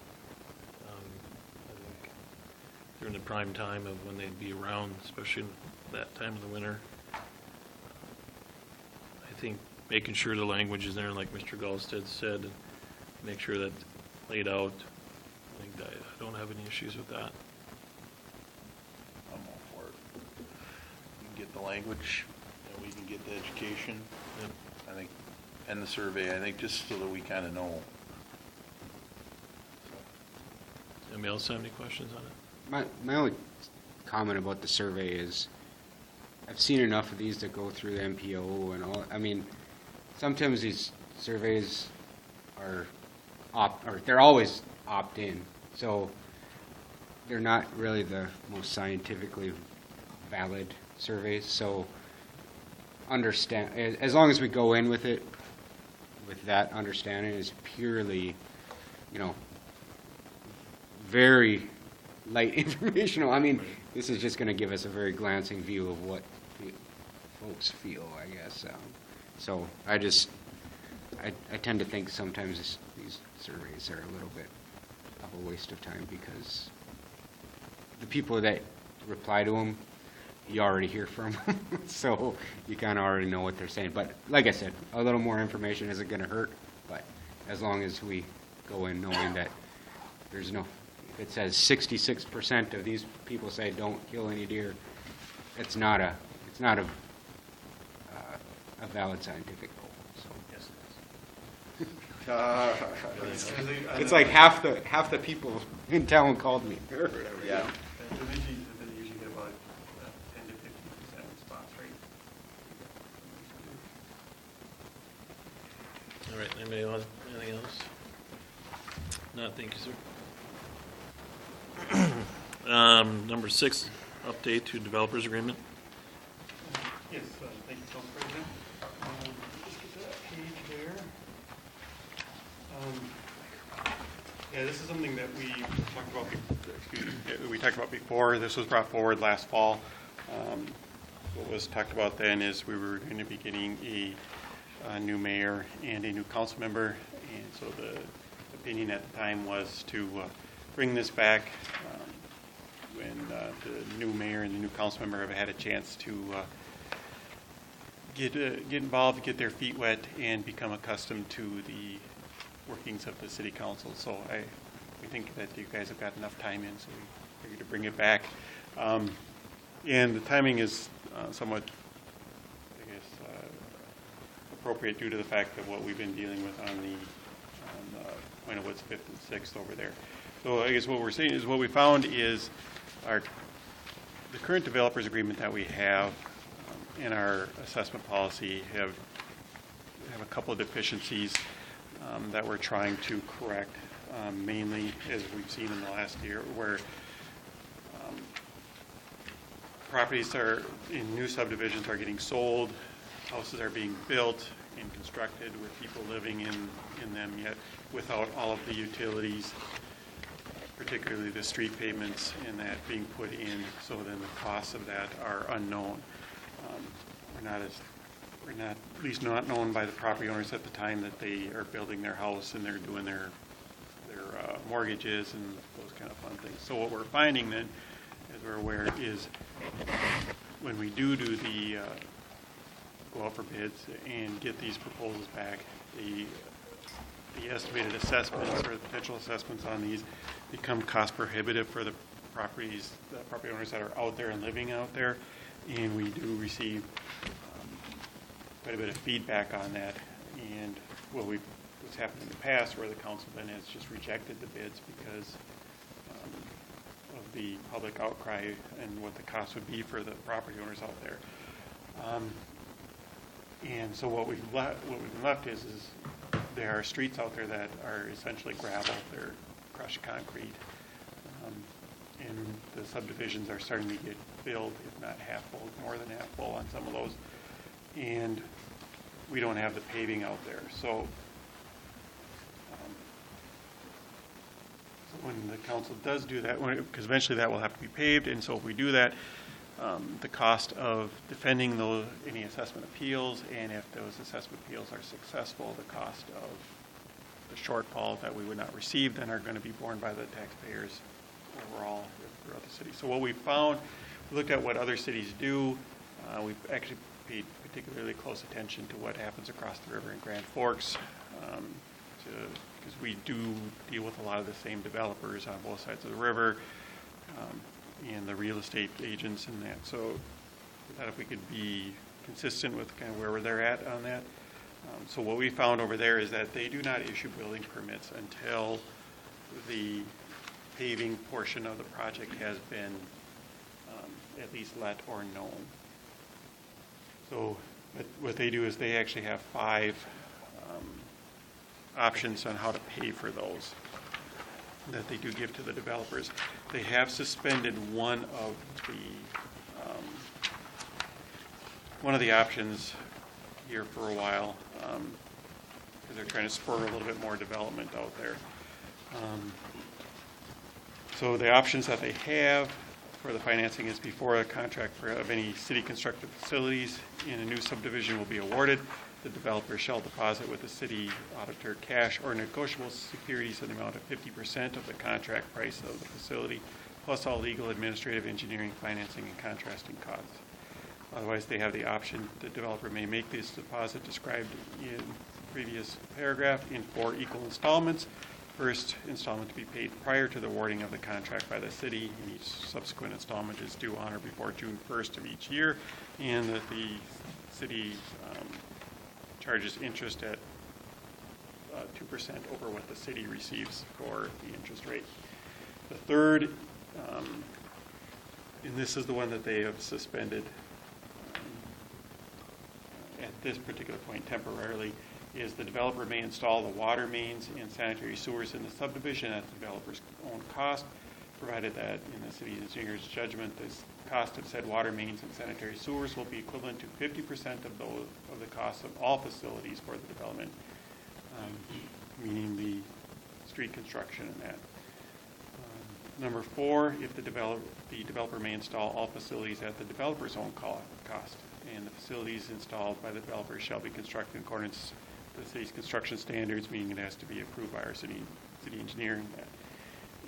I think during the prime time of when they'd be around, especially in that time of the winter. I think making sure the language is there, like Mr. Gallstead said, and make sure that's laid out. I think that I don't have any issues with that. I'm all for it. We can get the language, and we can get the education, Yep. I think, and the survey, I think, just so that we kind of know. Anybody else have any questions on it? My only comment about the survey is, I've seen enough of these that go through the MPO and all. I mean, sometimes these surveys are they're always opt-in, so they're not really the most scientifically valid surveys. So understand, as long as we go in with it, with that understanding, is purely, very light informational. I mean, this is just going to give us a very glancing view of what folks feel, I guess. So I tend to think sometimes these surveys are a little bit of a waste of time, because the people that reply to them, you already hear from them. So you kind of already know what they're saying. But like I said, a little more information isn't going to hurt. But as long as we go in knowing that there's no, if it says 66% of these people say don't kill any deer, it's not a valid scientific goal. So it's like half the people in town called me. Yeah. They usually get about 10 to 50% response rate. All right, anybody else, anything else? No, thank you, sir. Number 6, update to developers agreement. Yes, thank you, Council President. Just get to that page there. Yeah, this is something that we talked about before. This was brought forward last fall. What was talked about then is we were going to be getting a new mayor and a new council member, and so the opinion at the time was to bring this back when the new mayor and the new council member have had a chance to get involved, get their feet wet, and become accustomed to the workings of the city council. So we think that you guys have got enough time in, so we figured to bring it back. And the timing is somewhat, I guess, appropriate due to the fact of what we've been dealing with on the Point of Woods 5th and 6th over there. So I guess what we're saying is, what we found is the current developers agreement that we have in our assessment policy have a couple of deficiencies that we're trying to correct, mainly as we've seen in the last year, where properties are in new subdivisions are getting sold, houses are being built and constructed with people living in them, yet without all of the utilities, particularly the street pavements and that being put in, so then the costs of that are unknown. We're not, at least not known by the property owners at the time that they are building their house and they're doing their mortgages and those kind of fun things. So what we're finding then, as we're aware, is when we do the go out for bids and get these proposals back, the estimated assessments or the potential assessments on these become cost prohibitive for the property owners that are out there and living out there, and we do receive quite a bit of feedback on that. And what's happened in the past, where the council then has just rejected the bids because of the public outcry and what the cost would be for the property owners out there. And so what we've left is there are streets out there that are essentially gravel, they're crushed concrete, and the subdivisions are starting to get filled, if not half full, more than half full on some of those, and we don't have the paving out there. So when the council does do that, because eventually that will have to be paved, and so if we do that, the cost of defending any assessment appeals, and if those assessment appeals are successful, the cost of the shortfall that we would not receive then are going to be borne by the taxpayers overall throughout the city. So what we found, we looked at what other cities do. We've actually paid particularly close attention to what happens across the river in Grand Forks, because we do deal with a lot of the same developers on both sides of the river, and the real estate agents and that. So we thought if we could be consistent with kind of where they're at on that. So what we found over there is that they do not issue building permits until the paving portion of the project has been at least let or known. So what they do is they actually have 5 options on how to pay for those that they do give to the developers. They have suspended one of the options here for a while, because they're trying to spur a little bit more development out there. So the options that they have for the financing is before a contract of any city constructed facilities in a new subdivision will be awarded, the developer shall deposit with the city auditor cash or negotiable securities in the amount of 50% of the contract price of the facility, plus all legal, administrative, engineering, financing, and contracting costs. Otherwise, they have the option, the developer may make this deposit described in the previous paragraph in 4 equal installments. First installment to be paid prior to the awarding of the contract by the city, and each subsequent installment is due on or before June 1st of each year, and that the city charges interest at 2% over what the city receives for the interest rate. The third, and this is the one that they have suspended at this particular point temporarily, is the developer may install the water mains and sanitary sewers in the subdivision at the developer's own cost, provided that in the city engineer's judgment, the cost of said water mains and sanitary sewers will be equivalent to 50% of the cost of all facilities for the development, meaning the street construction and that. Number 4, if the developer may install all facilities at the developer's own cost, and the facilities installed by the developer shall be constructed in accordance with the city's construction standards, meaning it has to be approved by our city engineer and that.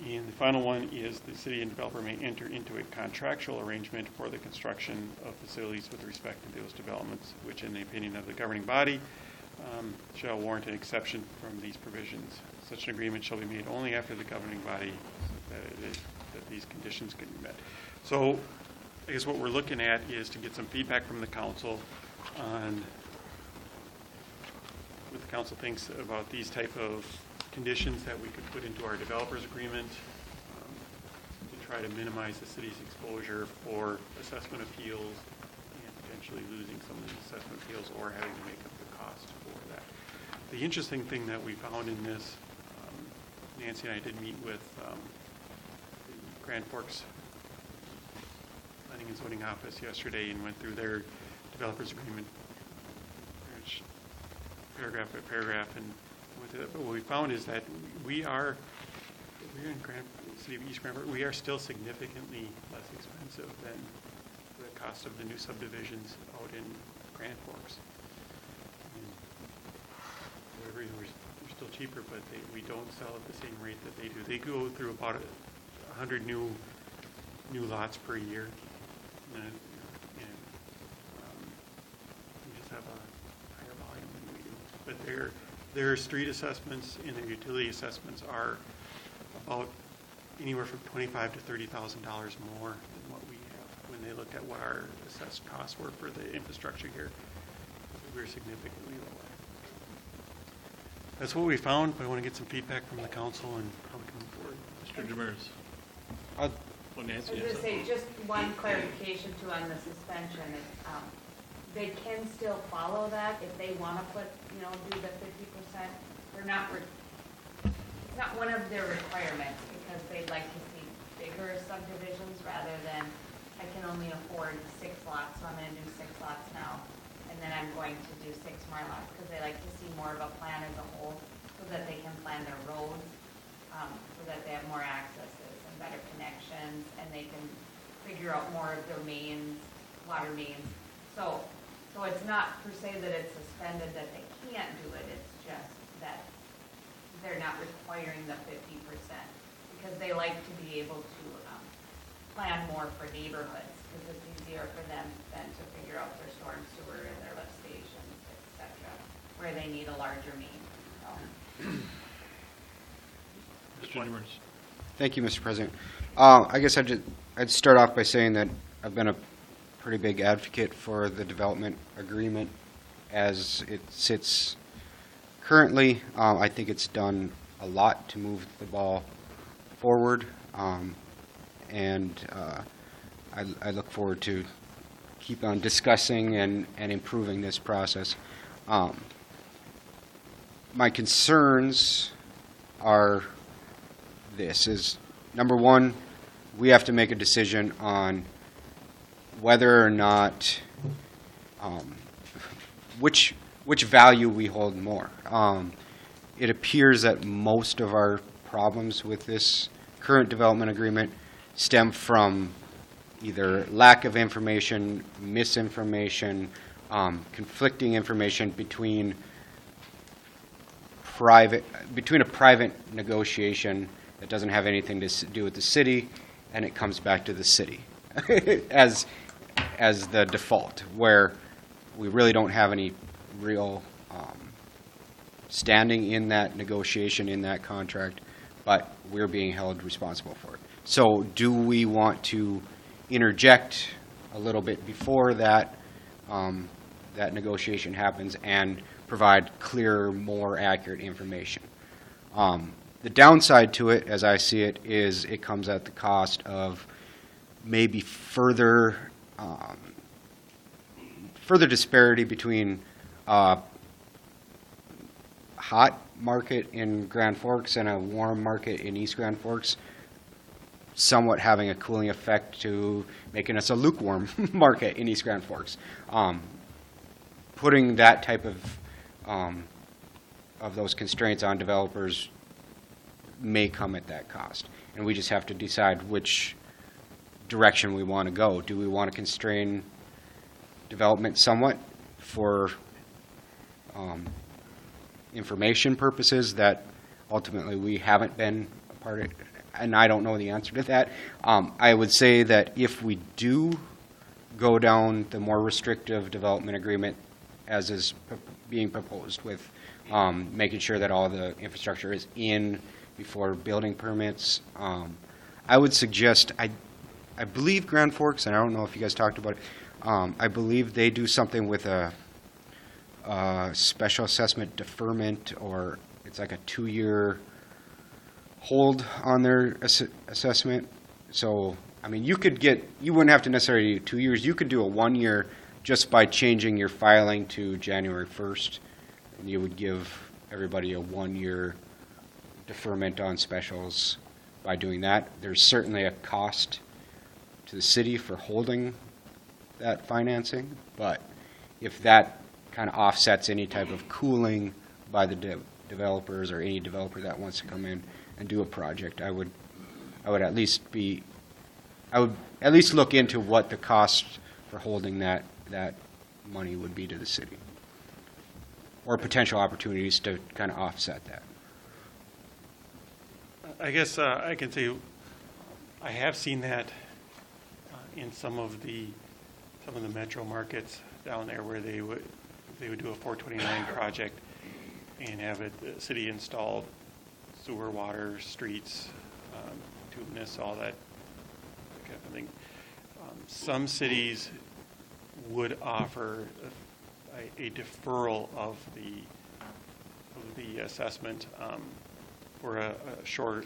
And the final one is the city and developer may enter into a contractual arrangement for the construction of facilities with respect to those developments, which in the opinion of the governing body shall warrant an exception from these provisions. Such an agreement shall be made only after the governing body that these conditions can be met. So I guess what we're looking at is to get some feedback from the council on what the council thinks about these type of conditions that we could put into our developers agreement to try to minimize the city's exposure for assessment appeals and potentially losing some of the assessment appeals or having to make up the cost for that. The interesting thing that we found in this, Nancy and I did meet with the Grand Forks Planning and Zoning Office yesterday and went through their developers agreement paragraph by paragraph, and but what we found is that we're in City of East Grand Forks, we are still significantly less expensive than the cost of the new subdivisions out in Grand Forks. We're still cheaper, but we don't sell at the same rate that they do. They go through about 100 new lots per year, and we just have a higher volume than we do. But their street assessments and their utility assessments are about anywhere from $25,000 to $30,000 more than what we have when they looked at what our assessed costs were for the infrastructure here. We're significantly lower. That's what we found, but I want to get some feedback from the council and how we can move forward. Mr. Demers. Well, Nancy, I was going to say, just one clarification too on the suspension. They can still follow that if they want to put, do the 50%. They're not, it's not one of their requirements because they'd like to see bigger subdivisions rather than I can only afford 6 lots, so I'm going to do 6 lots now. And then I'm going to do 6 more lots because they like to see more of a plan as a whole so that they can plan their roads, so that they have more accesses and better connections, and they can figure out more of their main water mains. So it's not per se that it's suspended that they can't do it, it's just that they're not requiring the 50%, because they like to be able to plan more for neighborhoods, because it's easier for them than to figure out their storm sewer and their lift stations, et cetera, where they need a larger main. So. Mr. Demers. Thank you, Mr. President. I guess I'd start off by saying that I've been a pretty big advocate for the development agreement as it sits currently. I think it's done a lot to move the ball forward, and I look forward to keep on discussing and improving this process. My concerns are this is, number one, we have to make a decision on whether or not which value we hold more. It appears that most of our problems with this current development agreement stem from either lack of information, misinformation, conflicting information between a private negotiation that doesn't have anything to do with the city, and it comes back to the city as the default, where we really don't have any real standing in that negotiation, in that contract, but we're being held responsible for it. So do we want to interject a little bit before that that negotiation happens and provide clearer, more accurate information? The downside to it, as I see it, is it comes at the cost of maybe further disparity between hot market in Grand Forks and a warm market in East Grand Forks, somewhat having a cooling effect to making us a lukewarm market in East Grand Forks. Putting that type of those constraints on developers may come at that cost, and we just have to decide which direction we want to go. Do we want to constrain development somewhat for information purposes that ultimately we haven't been a part of, and I don't know the answer to that. I would say that if we do go down the more restrictive development agreement as is being proposed, with making sure that all the infrastructure is in before building permits, I would suggest, I believe Grand Forks, and I don't know if you guys talked about it, I believe they do something with a special assessment deferment, or it's like a 2-year hold on their assessment. So, I mean, you wouldn't have to necessarily do 2 years. You could do a 1 year just by changing your filing to January 1st, and you would give everybody a 1 year deferment on specials by doing that. There's certainly a cost to the city for holding that financing, but if that kind of offsets any type of cooling by the developers or any developer that wants to come in and do a project, I would at least look into what the cost for holding that money would be to the city, or potential opportunities to kind of offset that. I guess I can say I have seen that in some of the metro markets down there, where they would do a 429 project and have the city installed sewer, water, streets, tubeness, all that kind of thing. Some cities would offer a deferral of the assessment for a shorter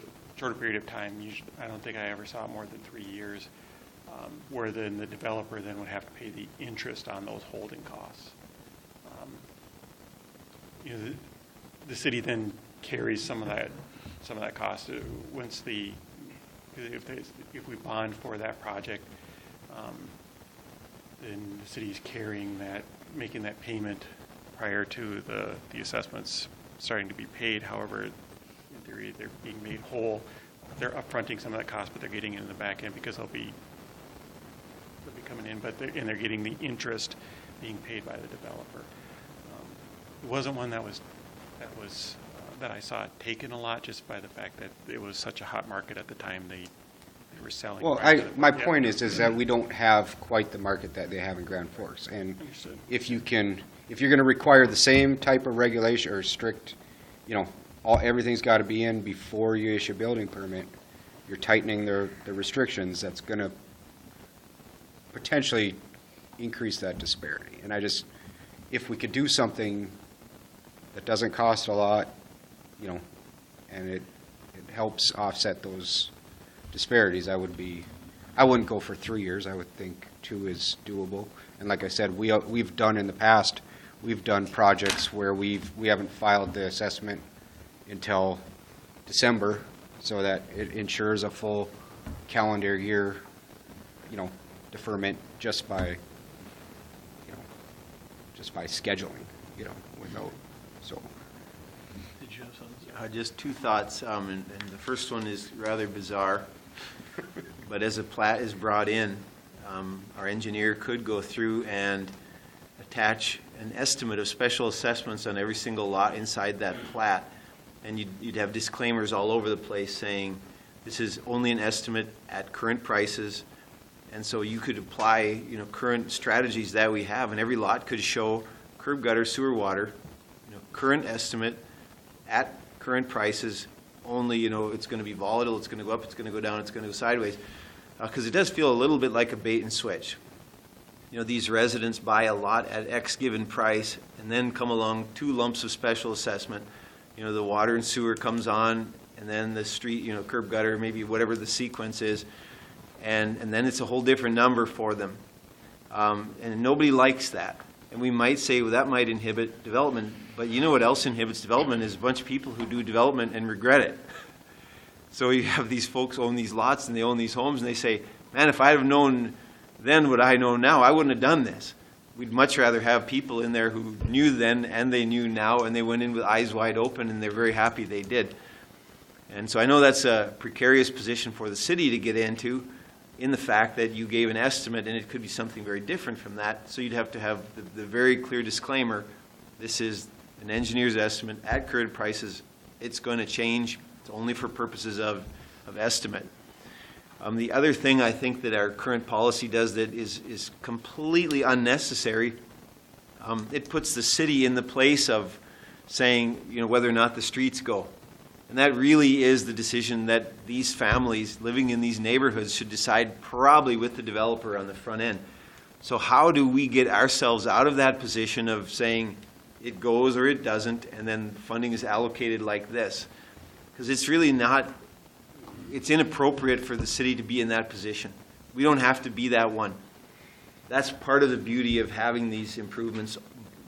period of time. Usually, I don't think I ever saw more than 3 years, where then the developer then would have to pay the interest on those holding costs. The city then carries some of that cost once if we bond for that project, then the city's carrying that, making that payment prior to the assessments starting to be paid. However, in theory, they're being made whole. They're upfronting some of that cost, but they're getting it in the back end because they'll be coming in, and they're getting the interest being paid by the developer. It wasn't one that I saw taken a lot, just by the fact that it was such a hot market at the time they were selling. Well, my point is that we don't have quite the market that they have in Grand Forks. And Understood. if you're going to require the same type of regulation or strict, everything's got to be in before you issue a building permit, you're tightening the restrictions, that's going to potentially increase that disparity. And if we could do something that doesn't cost a lot, and it helps offset those disparities, I wouldn't go for 3 years. I would think 2 is doable. And like I said, we've done in the past, we've done projects where we haven't filed the assessment until December, so that it ensures a full calendar year, deferment just by scheduling, without, so. Did you have something? Just two thoughts, and the first one is rather bizarre, but as a plat is brought in, our engineer could go through and attach an estimate of special assessments on every single lot inside that plat, and you'd have disclaimers all over the place saying, this is only an estimate at current prices, and so you could apply, current strategies that we have, and every lot could show curb gutter, sewer water, current estimate at current prices, only, it's going to be volatile, it's going to go up, it's going to go down, it's going to go sideways. Because it does feel a little bit like a bait and switch. These residents buy a lot at X given price, and then come along 2 lumps of special assessment. The water and sewer comes on, and then the street, curb gutter, maybe whatever the sequence is, and then it's a whole different number for them. And nobody likes that. And we might say, well, that might inhibit development, but you know what else inhibits development is a bunch of people who do development and regret it. So you have these folks own these lots and they own these homes, and they say, man, if I'd have known then what I know now, I wouldn't have done this. We'd much rather have people in there who knew then and they knew now, and they went in with eyes wide open, and they're very happy they did. And so I know that's a precarious position for the city to get into, in the fact that you gave an estimate and it could be something very different from that. So you'd have to have the very clear disclaimer, this is an engineer's estimate at current prices. It's going to change. It's only for purposes of estimate. The other thing I think that our current policy does that is completely unnecessary, it puts the city in the place of saying, whether or not the streets go. And that really is the decision that these families living in these neighborhoods should decide, probably with the developer on the front end. So how do we get ourselves out of that position of saying it goes or it doesn't, and then funding is allocated like this? Because it's really not, it's inappropriate for the city to be in that position. We don't have to be that one. That's part of the beauty of having these improvements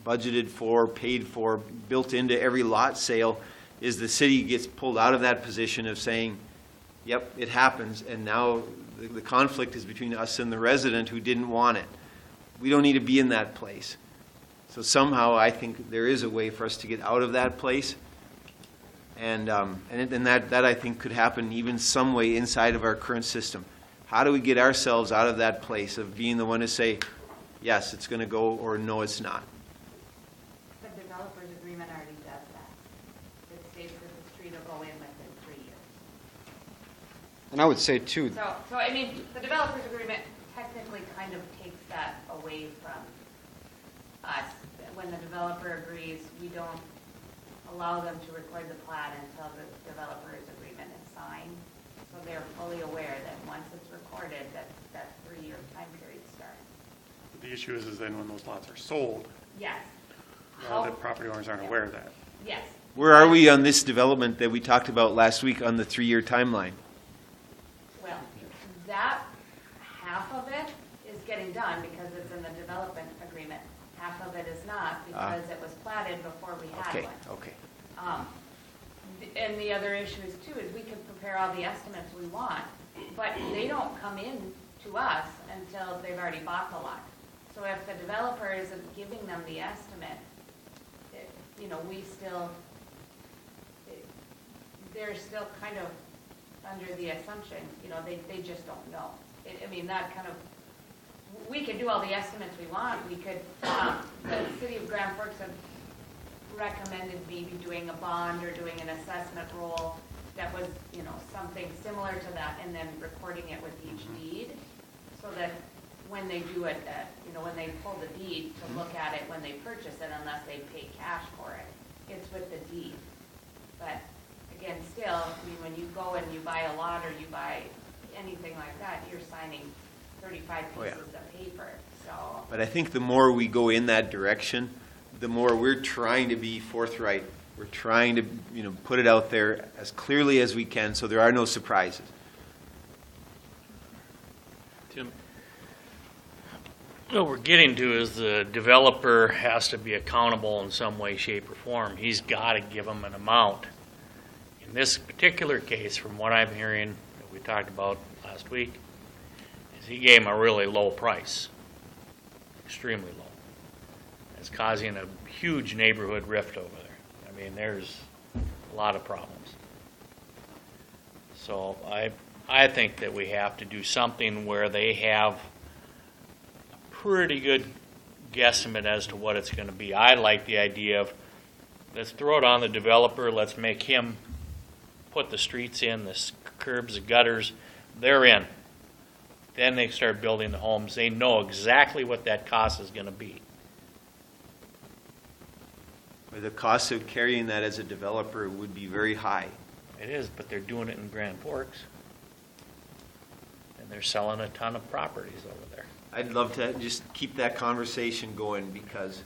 budgeted for, paid for, built into every lot sale, is the city gets pulled out of that position of saying, yep, it happens, and now the conflict is between us and the resident who didn't want it. We don't need to be in that place. So somehow I think there is a way for us to get out of that place, and that I think could happen even some way inside of our current system. How do we get ourselves out of that place of being the one to say, yes, it's going to go, or no, it's not? The developer's agreement already does that. It states that the street will go in within 3 years. And I would say, too, So I mean, the developer's agreement technically kind of takes that away from us. When the developer agrees, we don't allow them to record the plat until the developer's agreement is signed. So they're fully aware that once it's recorded, that 3-year time period starts. The issue is then when those lots are sold, Yes. the property owners aren't aware of that. Yes. Where are we on this development that we talked about last week on the 3-year timeline? Well, that half of it is getting done because it's in the development agreement. Half of it is not because it was platted before we had Okay, one. okay. And the other issue is too, is we can prepare all the estimates we want, but they don't come in to us until they've already bought the lot. So if the developer isn't giving them the estimate, we still, they're still kind of under the assumption, they just don't know. I mean, that kind of we could do all the estimates we want. We could, the city of Grand Forks have recommended maybe doing a bond or doing an assessment roll that was, you know, something similar to that, and then recording it with each deed, so that when they do it, you know, when they pull the deed to look at it when they purchase it, unless they pay cash for it, it's with the deed. But again, still, I mean, when you go and you buy a lot or you buy anything like that, you're signing 35 pieces of paper, so. But I think the more we go in that direction, the more we're trying to be forthright. We're trying to, you know, put it out there as clearly as we can so there are no surprises. Tim? What we're getting to is the developer has to be accountable in some way, shape, or form. He's got to give them an amount. In this particular case, from what I'm hearing, that we talked about last week, is he gave him a really low price, extremely low. It's causing a huge neighborhood rift over there. I mean, there's a lot of problems. So I think that we have to do something where they have a pretty good guesstimate as to what it's going to be. I like the idea of, let's throw it on the developer, let's make him put the streets in, the curbs, the gutters, they're in. Then they start building the homes. They know exactly what that cost is going to be. The cost of carrying that as a developer would be very high. It is, but they're doing it in Grand Forks. And they're selling a ton of properties over there. I'd love to just keep that conversation going because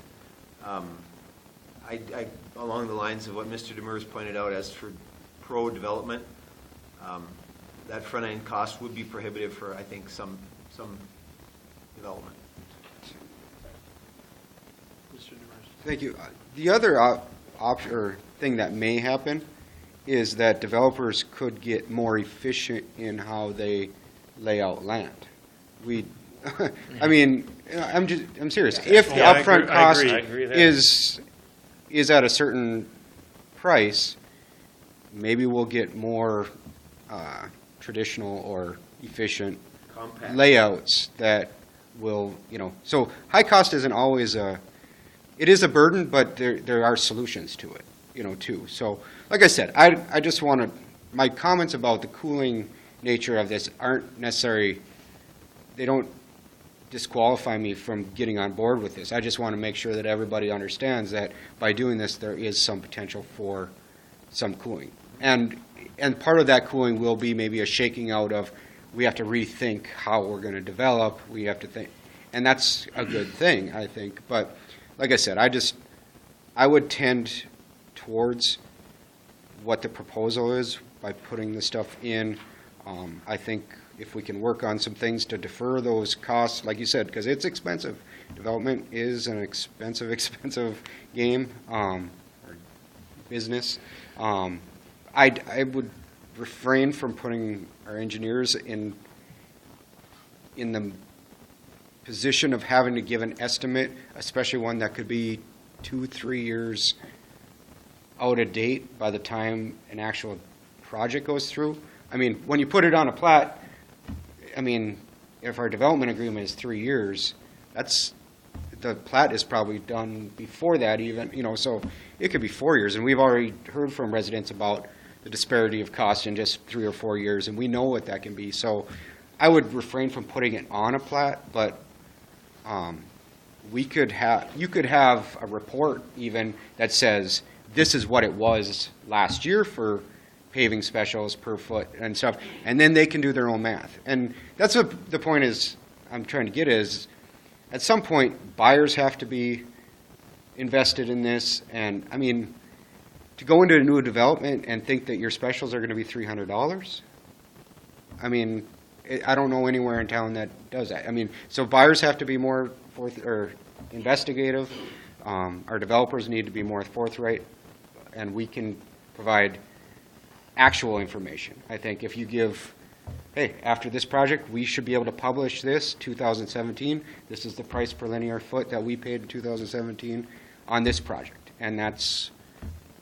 along the lines of what Mr. Demers pointed out, as for pro-development, that front-end cost would be prohibitive for, I think, some development. Mr. Demers? Thank you. The other thing that may happen is that developers could get more efficient in how they lay out land. I mean, I'm serious. If the upfront cost is at a certain price, maybe we'll get more traditional or efficient Compact layouts that will, you know. So high cost isn't always it is a burden, but there are solutions to it, you know, too. So, like I said, I just want to, my comments about the cooling nature of this aren't necessary, they don't disqualify me from getting on board with this. I just want to make sure that everybody understands that by doing this, there is some potential for some cooling. And part of that cooling will be maybe a shaking out of, we have to rethink how we're going to develop, we have to think, and that's a good thing, I think. But like I said, I would tend towards what the proposal is by putting the stuff in. I think if we can work on some things to defer those costs, like you said, because it's expensive. Development is an expensive game or business. I would refrain from putting our engineers in the position of having to give an estimate, especially one that could be 2-3 years out of date by the time an actual project goes through. I mean, when you put it on a plat, I mean, if our development agreement is 3 years, the plat is probably done before that even, you know, so it could be 4 years. And we've already heard from residents about the disparity of cost in just 3 or 4 years, and we know what that can be. So I would refrain from putting it on a plat, but you could have a report even that says this is what it was last year for paving specials per foot and stuff, and then they can do their own math. And that's what the point is I'm trying to get is, at some point, buyers have to be invested in this. And I mean, to go into a new development and think that your specials are going to be $300, I mean, I don't know anywhere in town that does that. I mean, so buyers have to be more investigative. Our developers need to be more forthright, and we can provide actual information. I think if you give, hey, after this project, we should be able to publish this 2017. This is the price per linear foot that we paid in 2017 on this project, and that's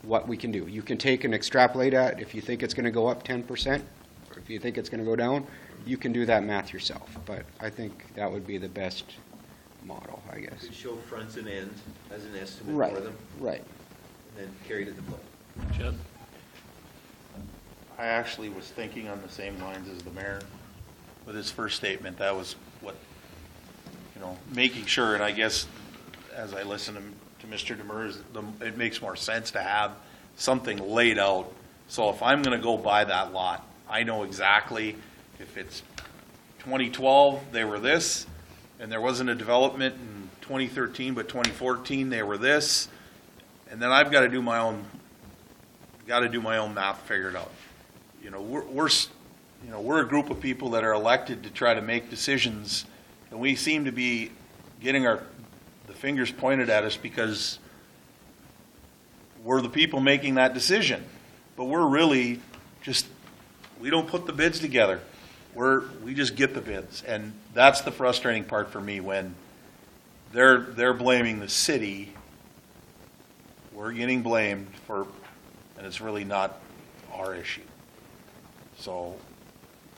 what we can do. You can take and extrapolate at if you think it's going to go up 10%, or if you think it's going to go down. you can do that math yourself, but I think that would be the best model, I guess. Could show fronts and ends as an estimate Right, for them, right. and then carry to the vote. Chad? I actually was thinking on the same lines as the mayor with his first statement. That was what, making sure, and I guess as I listen to Mr. Demers, it makes more sense to have something laid out. So if I'm going to go buy that lot, I know exactly if it's 2012, they were this, and there wasn't a development in 2013, but 2014, they were this, and then I've got to do my own math, figure it out. We're a group of people that are elected to try to make decisions, and we seem to be getting the fingers pointed at us because we're the people making that decision. But we're really just, we don't put the bids together. We just get the bids, and that's the frustrating part for me when they're blaming the city. We're getting blamed for, and it's really not our issue. So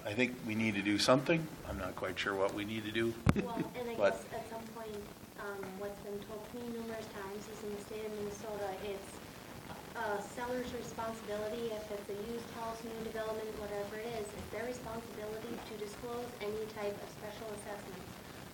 I think we need to do something. I'm not quite sure what we need to do. Well, and I But- guess at some point, what's been told to me numerous times is in the state of Minnesota, it's a seller's responsibility, if it's a used house, new development, whatever it is, it's their responsibility to disclose any type of special assessments.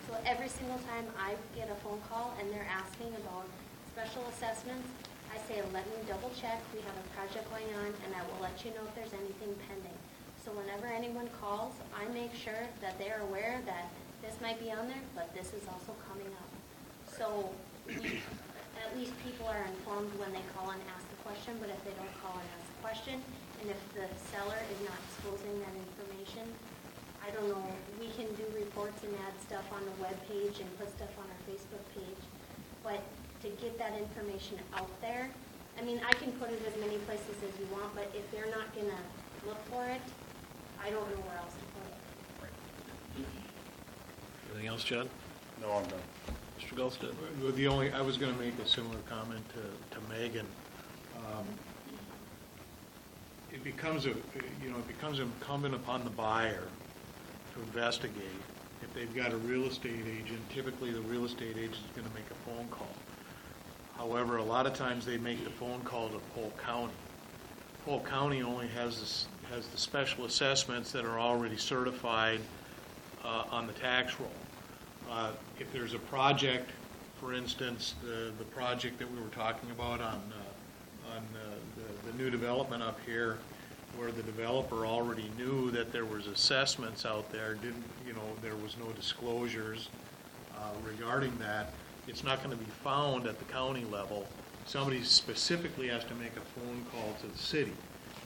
So every single time I get a phone call and they're asking about special assessments, I say, let me double check, we have a project going on, and I will let you know if there's anything pending. So whenever anyone calls, I make sure that they're aware that this might be on there, but this is also coming up. So at least people are informed when they call and ask the question, but if they don't call and ask the question, and if the seller is not disclosing that information, I don't know, we can do reports and add stuff on the web page and put stuff on our Facebook page, but to get that information out there, I mean, I can put it as many places as you want, but if they're not gonna look for it, I don't know where else to put it. Anything else, Chad? No, I'm done. Mr. Gulstead? I was going to make a similar comment to Megan. It becomes incumbent upon the buyer to investigate. If they've got a real estate agent, typically the real estate agent is going to make a phone call. However, a lot of times they make the phone call to Polk County. Polk County only has the special assessments that are already certified on the tax roll. If there's a project, for instance, the project that we were talking about on the new development up here, where the developer already knew that there was assessments out there, there was no disclosures regarding that, it's not going to be found at the county level. Somebody specifically has to make a phone call to the city.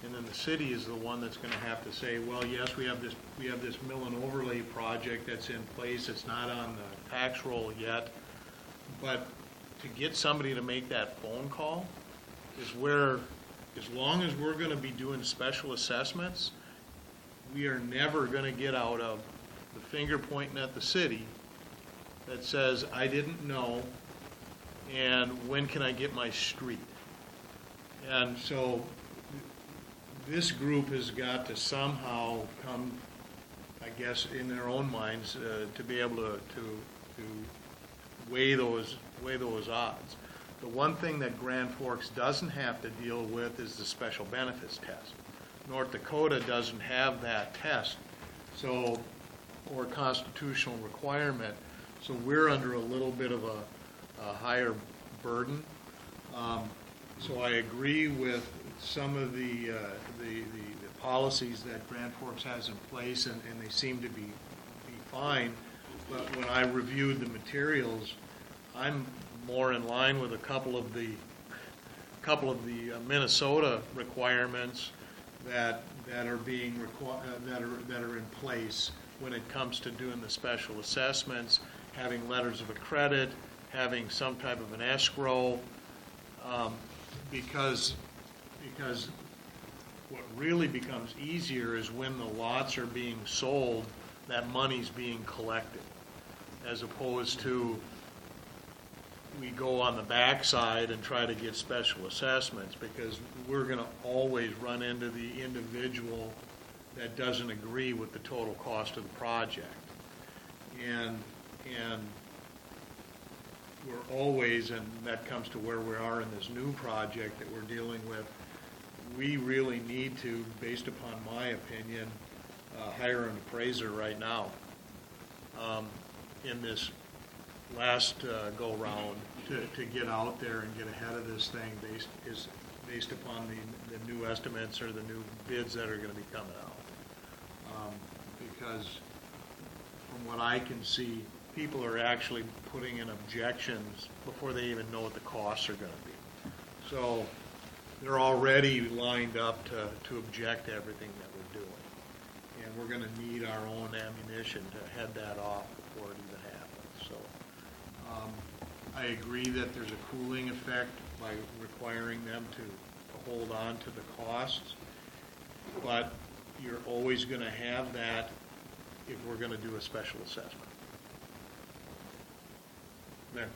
And then the city is the one that's going to have to say, well, yes, we have this mill and overlay project that's in place. It's not on the tax roll yet. But to get somebody to make that phone call is where, as long as we're going to be doing special assessments, we are never going to get out of the finger pointing at the city that says, I didn't know, and when can I get my street? And so this group has got to somehow come, I guess, in their own minds, to be able to weigh those odds. The one thing that Grand Forks doesn't have to deal with is the special benefits test. North Dakota doesn't have that test, or constitutional requirement. So we're under a little bit of a higher burden. So I agree with some of the policies that Grand Forks has in place, and they seem to be fine. But when I reviewed the materials, I'm more in line with a couple of the Minnesota requirements that are being that are in place when it comes to doing the special assessments, having letters of credit, having some type of an escrow, because what really becomes easier is when the lots are being sold, that money's being collected, as opposed to we go on the backside and try to get special assessments, because we're going to always run into the individual that doesn't agree with the total cost of the project. And we're always, and that comes to where we are in this new project that we're dealing with, we really need to, based upon my opinion, hire an appraiser right now in this last go-round to get out there and get ahead of this thing based upon the new estimates or the new bids that are going to be coming out. Because from what I can see, people are actually putting in objections before they even know what the costs are going to be. So they're already lined up to object to everything that we're doing. And we're going to need our own ammunition to head that off before it even happens. So I agree that there's a cooling effect by requiring them to hold on to the costs, but you're always going to have that if we're going to do a special assessment. There.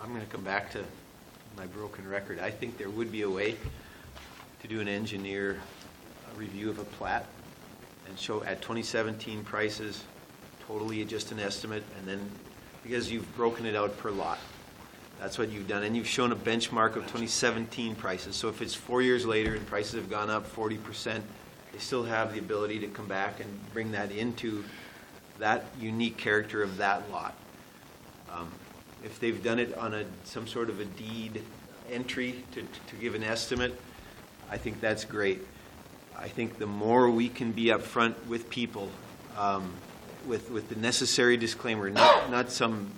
I'm going to come back to my broken record. I think there would be a way to do an engineer review of a plat and show at 2017 prices, totally just an estimate, and then, because you've broken it out per lot. That's what you've done, and you've shown a benchmark of 2017 prices. So if it's 4 years later and prices have gone up 40%, they still have the ability to come back and bring that into that unique character of that lot. If they've done it on some sort of a deed entry to give an estimate, I think that's great. I think the more we can be upfront with people, with the necessary disclaimer, not some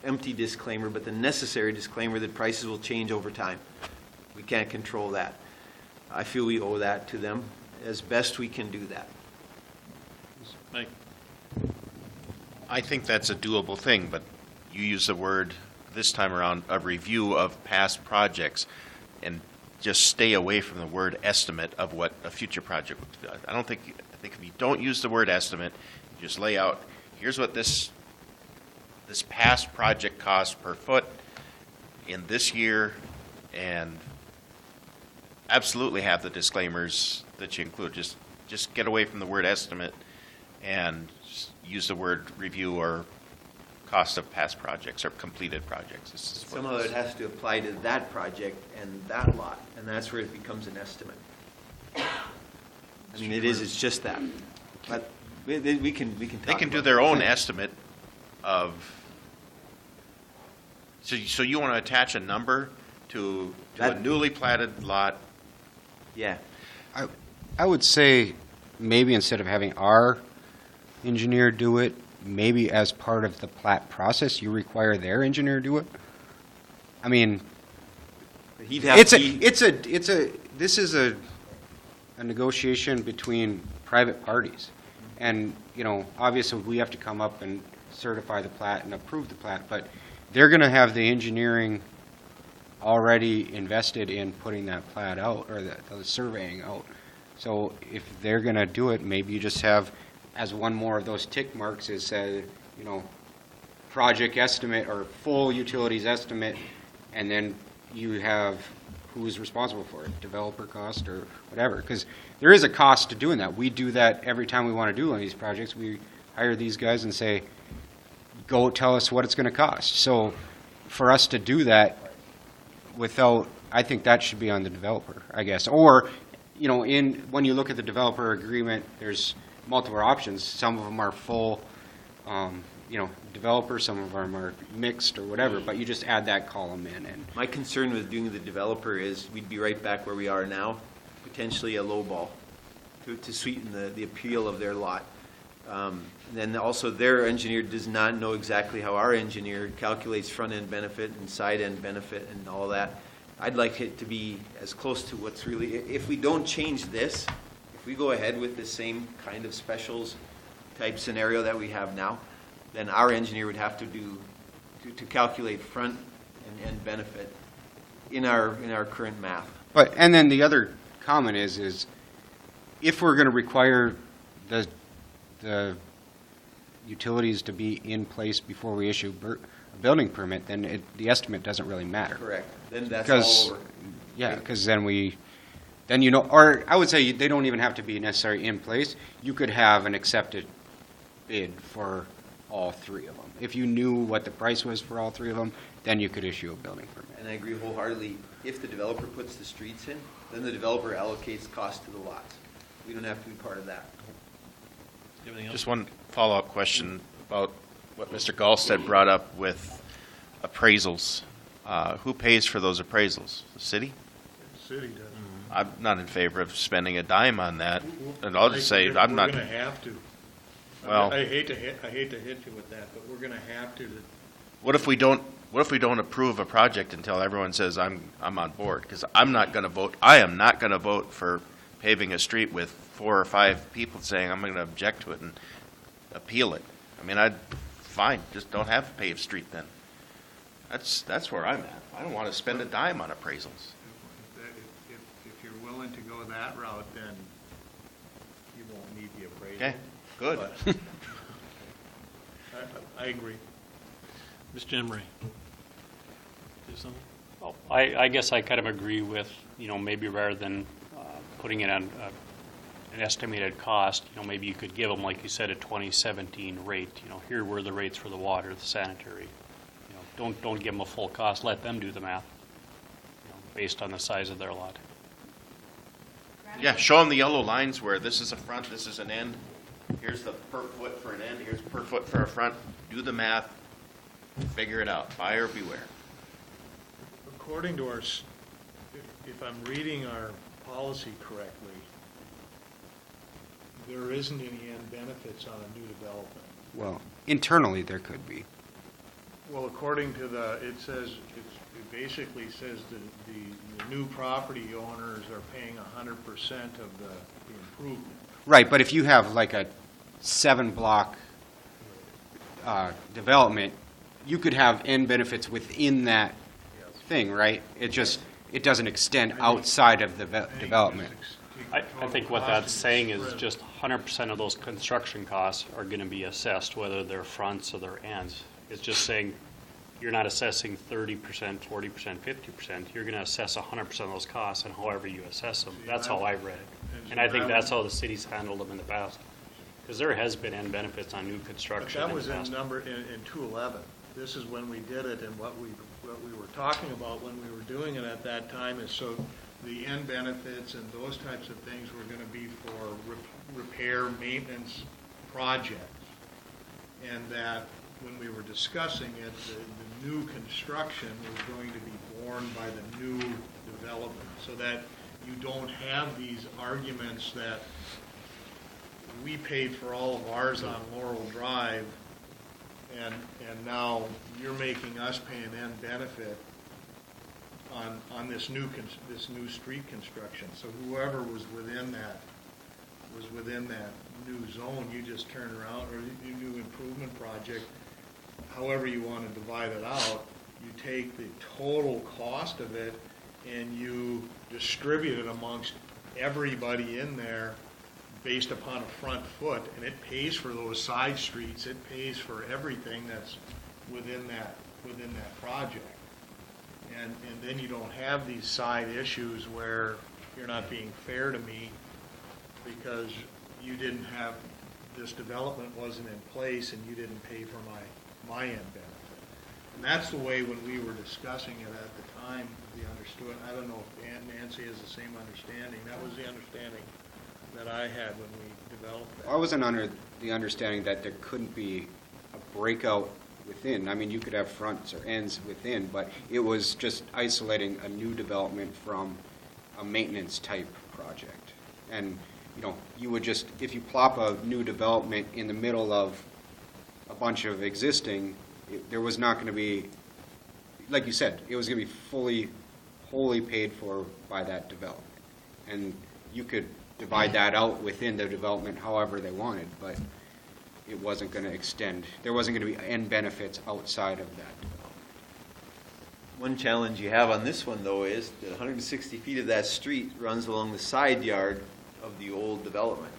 empty disclaimer, but the necessary disclaimer that prices will change over time. We can't control that. I feel we owe that to them as best we can do that. Mike? I think that's a doable thing, but you use the word this time around, a review of past projects, and just stay away from the word estimate of what a future project would be. I think if you don't use the word estimate, you just lay out, here's what this past project cost per foot in this year, and absolutely have the disclaimers that you include. Just get away from the word estimate and use the word review or cost of past projects or completed projects. Somehow it has to apply to that project and that lot, and that's where it becomes an estimate. I mean, it's just that. But we can talk They can do about their it. own estimate of, so you want to attach a number to a newly platted lot? Yeah. I would say maybe instead of having our engineer do it, maybe as part of the plat process, you require their engineer to do it. I mean, this is a negotiation between private parties, and obviously we have to come up and certify the plat and approve the plat, but they're going to have the engineering already invested in putting that plat out or the surveying out. So if they're going to do it, maybe you just have as one more of those tick marks is project estimate or full utilities estimate, and then you have who's responsible for it, developer cost or whatever, because there is a cost to doing that. We do that every time we want to do one of these projects. We hire these guys and say, go tell us what it's going to cost. So for us to do that I think that should be on the developer, I guess. Or, when you look at the developer agreement, there's multiple options. Some of them are full, developer, some of them are mixed or whatever, but you just add that column in. And My concern with doing the developer is we'd be right back where we are now, potentially a low ball to sweeten the appeal of their lot. Then also their engineer does not know exactly how our engineer calculates front-end benefit and side-end benefit and all that. I'd like it to be as close to what's really, if we don't change this, if we go ahead with the same kind of specials type scenario that we have now, then our engineer would have to do, to calculate front and end benefit in our current math. and then the other comment is if we're going to require the utilities to be in place before we issue a building permit, then the estimate doesn't really matter. Correct. Then that's Because, all over. yeah, because then we Then you know, or I would say they don't even have to be necessarily in place. You could have an accepted bid for all three of them. If you knew what the price was for all three of them, then you could issue a building permit. And I agree wholeheartedly, if the developer puts the streets in, then the developer allocates cost to the lots. We don't have to be part of that. Anything else? Just one follow-up question about what Mr. Gallstead brought up with appraisals. Who pays for those appraisals? The city? The city does. I'm not in favor of spending a dime on that, and I'll just say, I'm not. We're gonna have to. Well- I hate to hit you with that, but we're gonna have to. What if we don't approve a project until everyone says I'm on board? Because I am not going to vote for paving a street with 4 or 5 people saying I'm going to object to it and appeal it. I mean, fine, just don't have a paved street then. That's where I'm at. I don't want to spend a dime on appraisals. If you're willing to go that route, then you won't need the appraisal. Okay, good. But I agree. Mr. Emery? Do something? Well, I guess I kind of agree with, maybe rather than putting it on an estimated cost, maybe you could give them, like you said, a 2017 rate. Here were the rates for the water, the sanitary. Don't give them a full cost. Let them do the math, based on the size of their lot. Yeah, show them the yellow lines where this is a front, this is an end. Here's the per foot for an end, here's per foot for a front. Do the math, figure it out, buyer beware. According to if I'm reading our policy correctly, there isn't any end benefits on a new development. Well, internally there could be. Well, according to it basically says that the new property owners are paying 100% of the improvement. Right, but if you have like a 7-block development, you could have end benefits within that thing, right? It doesn't extend outside of the development. I think what that's saying is just 100% of those construction costs are going to be assessed, whether they're fronts or they're ends. It's just saying you're not assessing 30%, 40%, 50%. You're going to assess 100% of those costs, and however you assess them. That's how I read it. And I think that's how the city's handled them in the past. Because there has been end benefits on new But construction that in was the in past. in 211. This is when we did it, and what we were talking about when we were doing it at that time is so the end benefits and those types of things were going to be for repair, maintenance projects. And that when we were discussing it, the new construction was going to be borne by the new development, so that you don't have these arguments that we paid for all of ours on Laurel Drive, and now you're making us pay an end benefit on this new street construction. So whoever was within that new zone, you just turn around, or your new improvement project, however you want to divide it out, you take the total cost of it and you distribute it amongst everybody in there based upon a front foot, and it pays for those side streets, it pays for everything that's within that project. And then you don't have these side issues where you're not being fair to me because you didn't have, this development wasn't in place and you didn't pay for my end benefit. And that's the way when we were discussing it at the time, we understood. I don't know if Nancy has the same understanding. That was the understanding that I had when we developed that. I wasn't under the understanding that there couldn't be a breakout within. I mean, you could have fronts or ends within, but it was just isolating a new development from a maintenance type project. And, you would just, if you plop a new development in the middle of a bunch of existing, there was not going to be, like you said, it was going to be wholly paid for by that development. And you could divide that out within the development however they wanted, but it wasn't going to extend. There wasn't going to be end benefits outside of that development. One challenge you have on this one, though, is the 160 feet of that street runs along the side yard of the old development.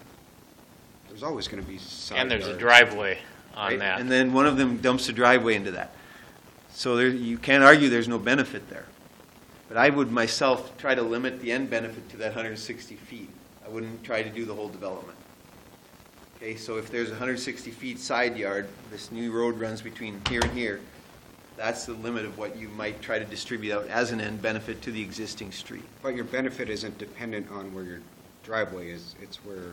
There's always going to be side And there's a yards. driveway on Right? that. And then one of them dumps a driveway into that. So you can't argue there's no benefit there. But I would myself try to limit the end benefit to that 160 feet. I wouldn't try to do the whole development. Okay, so if there's 160 feet side yard, this new road runs between here and here, that's the limit of what you might try to distribute out as an end benefit to the existing street. But your benefit isn't dependent on where your driveway is, it's where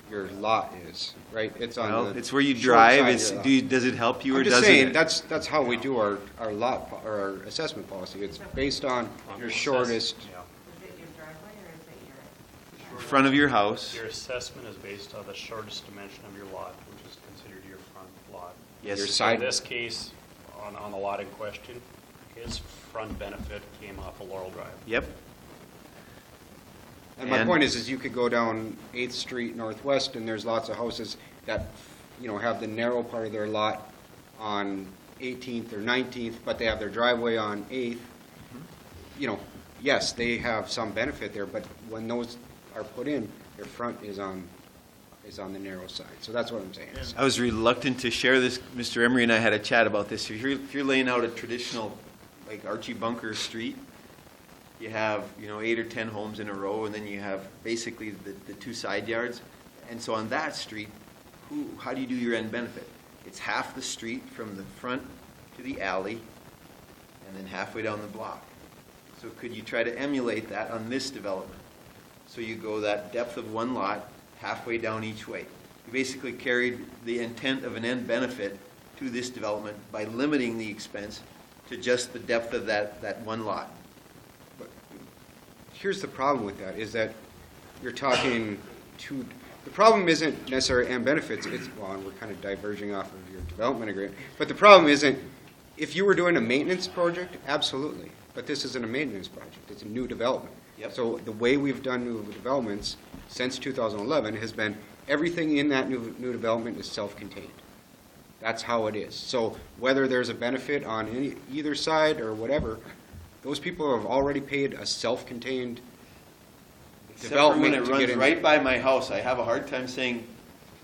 your lot is, right? It's on Well, the it's where you short drive, side of it's, your lot. does it help you or I'm doesn't just saying, it? that's how we do our lot, or our assessment policy. It's based on your shortest, Is it your driveway or is it your? Front of your house, Your assessment is based on the shortest dimension of your lot, which is considered your front lot. your yes, In side. this case, on the lot in question, his front benefit came off of Laurel Drive. yep. And my And- point is you could go down 8th Street Northwest, and there's lots of houses that, have the narrow part of their lot on 18th or 19th, but they have their driveway on 8th. Yes, they have some benefit there, but when those are put in, their front is on the narrow side. So that's what I'm saying. I was reluctant to share this. Mr. Emery and I had a chat about this. If you're laying out a traditional, like Archie Bunker Street, you have, 8 or 10 homes in a row, and then you have basically the two side yards. And so on that street, how do you do your end benefit? It's half the street from the front to the alley, and then halfway down the block. So could you try to emulate that on this development? So you go that depth of one lot, halfway down each way. You basically carried the intent of an end benefit to this development by limiting the expense to just the depth of that one lot. Here's the problem with that, is that you're talking the problem isn't necessarily end benefits, and we're kind of diverging off of your development agreement, but the problem isn't, if you were doing a maintenance project, absolutely, but this isn't a maintenance project, it's a new development. Yep. So the way we've done new developments since 2011 has been, everything in that new development is self-contained. That's how it is. So whether there's a benefit on either side or whatever, those people have already paid a self-contained Except for development when it to runs get in. right by my house, I have a hard time saying,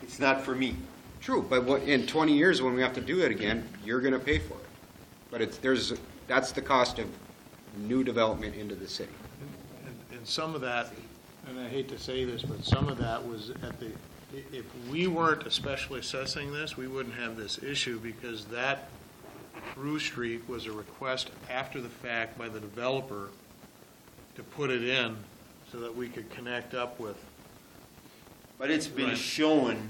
it's not for me. True, but in 20 years, when we have to do it again, you're going to pay for it. But that's the cost of new development into the city. And some of that, and I hate to say this, but some of that was if we weren't especially assessing this, we wouldn't have this issue, because that through street was a request after the fact by the developer to put it in so that we could connect up with. But it's been Right. shown,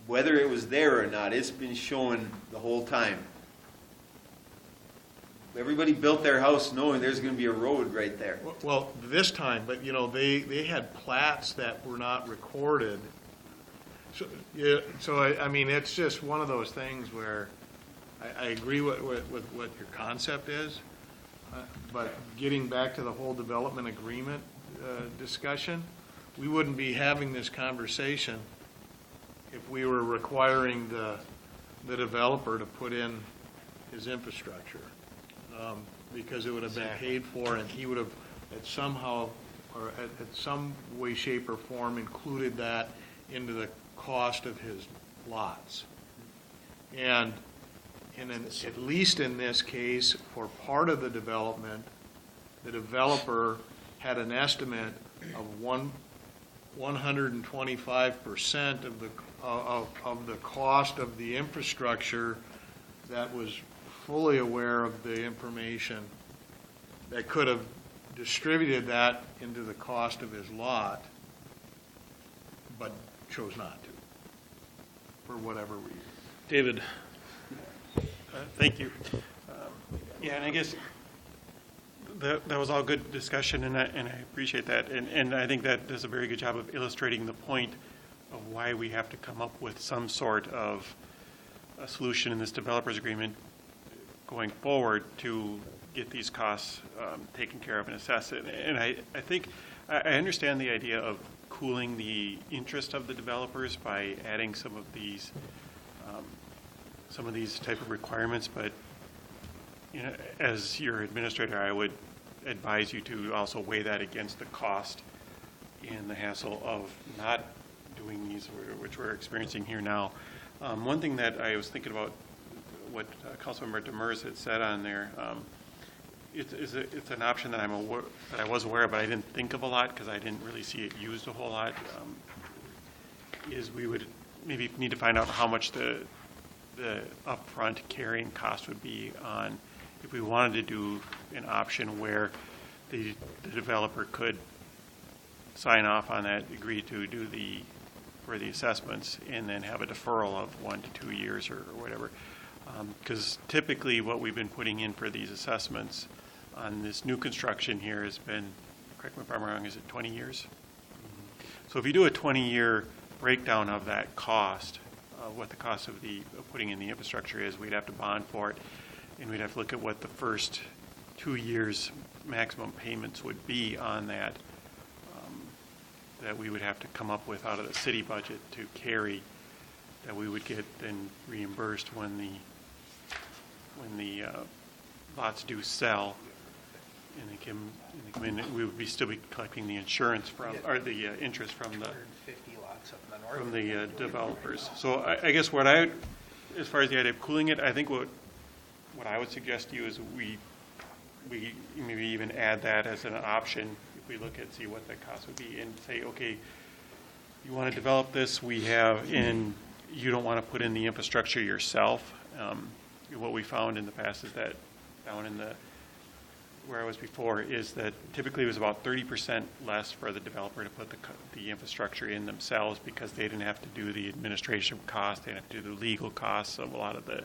whether it was there or not, it's been shown the whole time. Everybody built their house knowing there's going to be a road right there. Well, this time, but they had plats that were not recorded. So, yeah, so I mean, it's just one of those things where I agree with what your concept is, but getting back to the whole development agreement discussion, we wouldn't be having this conversation if we were requiring the developer to put in his infrastructure, because it would have been paid for, and he would have at somehow, or at some way, shape, or form included that into the cost of his lots. And at least in this case, for part of the development, the developer had an estimate of 125% of the cost of the infrastructure that was fully aware of the information, that could have distributed that into the cost of his lot, but chose not to, for whatever reason. David? Thank you. Yeah, and I guess that was all good discussion, and I appreciate that. And I think that does a very good job of illustrating the point of why we have to come up with some sort of a solution in this developers agreement going forward to get these costs taken care of and assessed. And I think I understand the idea of cooling the interest of the developers by adding some of these type of requirements, but as your administrator, I would advise you to also weigh that against the cost and the hassle of not doing these, which we're experiencing here now. One thing that I was thinking about, what Councilmember Demers had said on there, it's an option that that I was aware of, but I didn't think of a lot because I didn't really see it used a whole lot. Is we would maybe need to find out how much the upfront carrying cost would be on if we wanted to do an option where the developer could sign off on that, agree to do the assessments, and then have a deferral of 1 to 2 years or whatever. Because typically what we've been putting in for these assessments on this new construction here has been, correct me if I'm wrong, is it 20 years? So if you do a 20-year breakdown of that cost, what the cost of putting in the infrastructure is, we'd have to bond for it, and we'd have to look at what the first 2 years maximum payments would be on that, that we would have to come up with out of the city budget to carry, that we would get then reimbursed when the lots do sell, and they come in, we would still be collecting the insurance from, or the interest from the developers. So I guess as far as the idea of cooling it, I think what I would suggest to you is we maybe even add that as an option if we look at, see what the cost would be, and say, okay, you want to develop this, and you don't want to put in the infrastructure yourself. What we found in the past is that down in where I was before is that typically it was about 30% less for the developer to put the infrastructure in themselves because they didn't have to do the administration costs, they didn't have to do the legal costs of a lot of the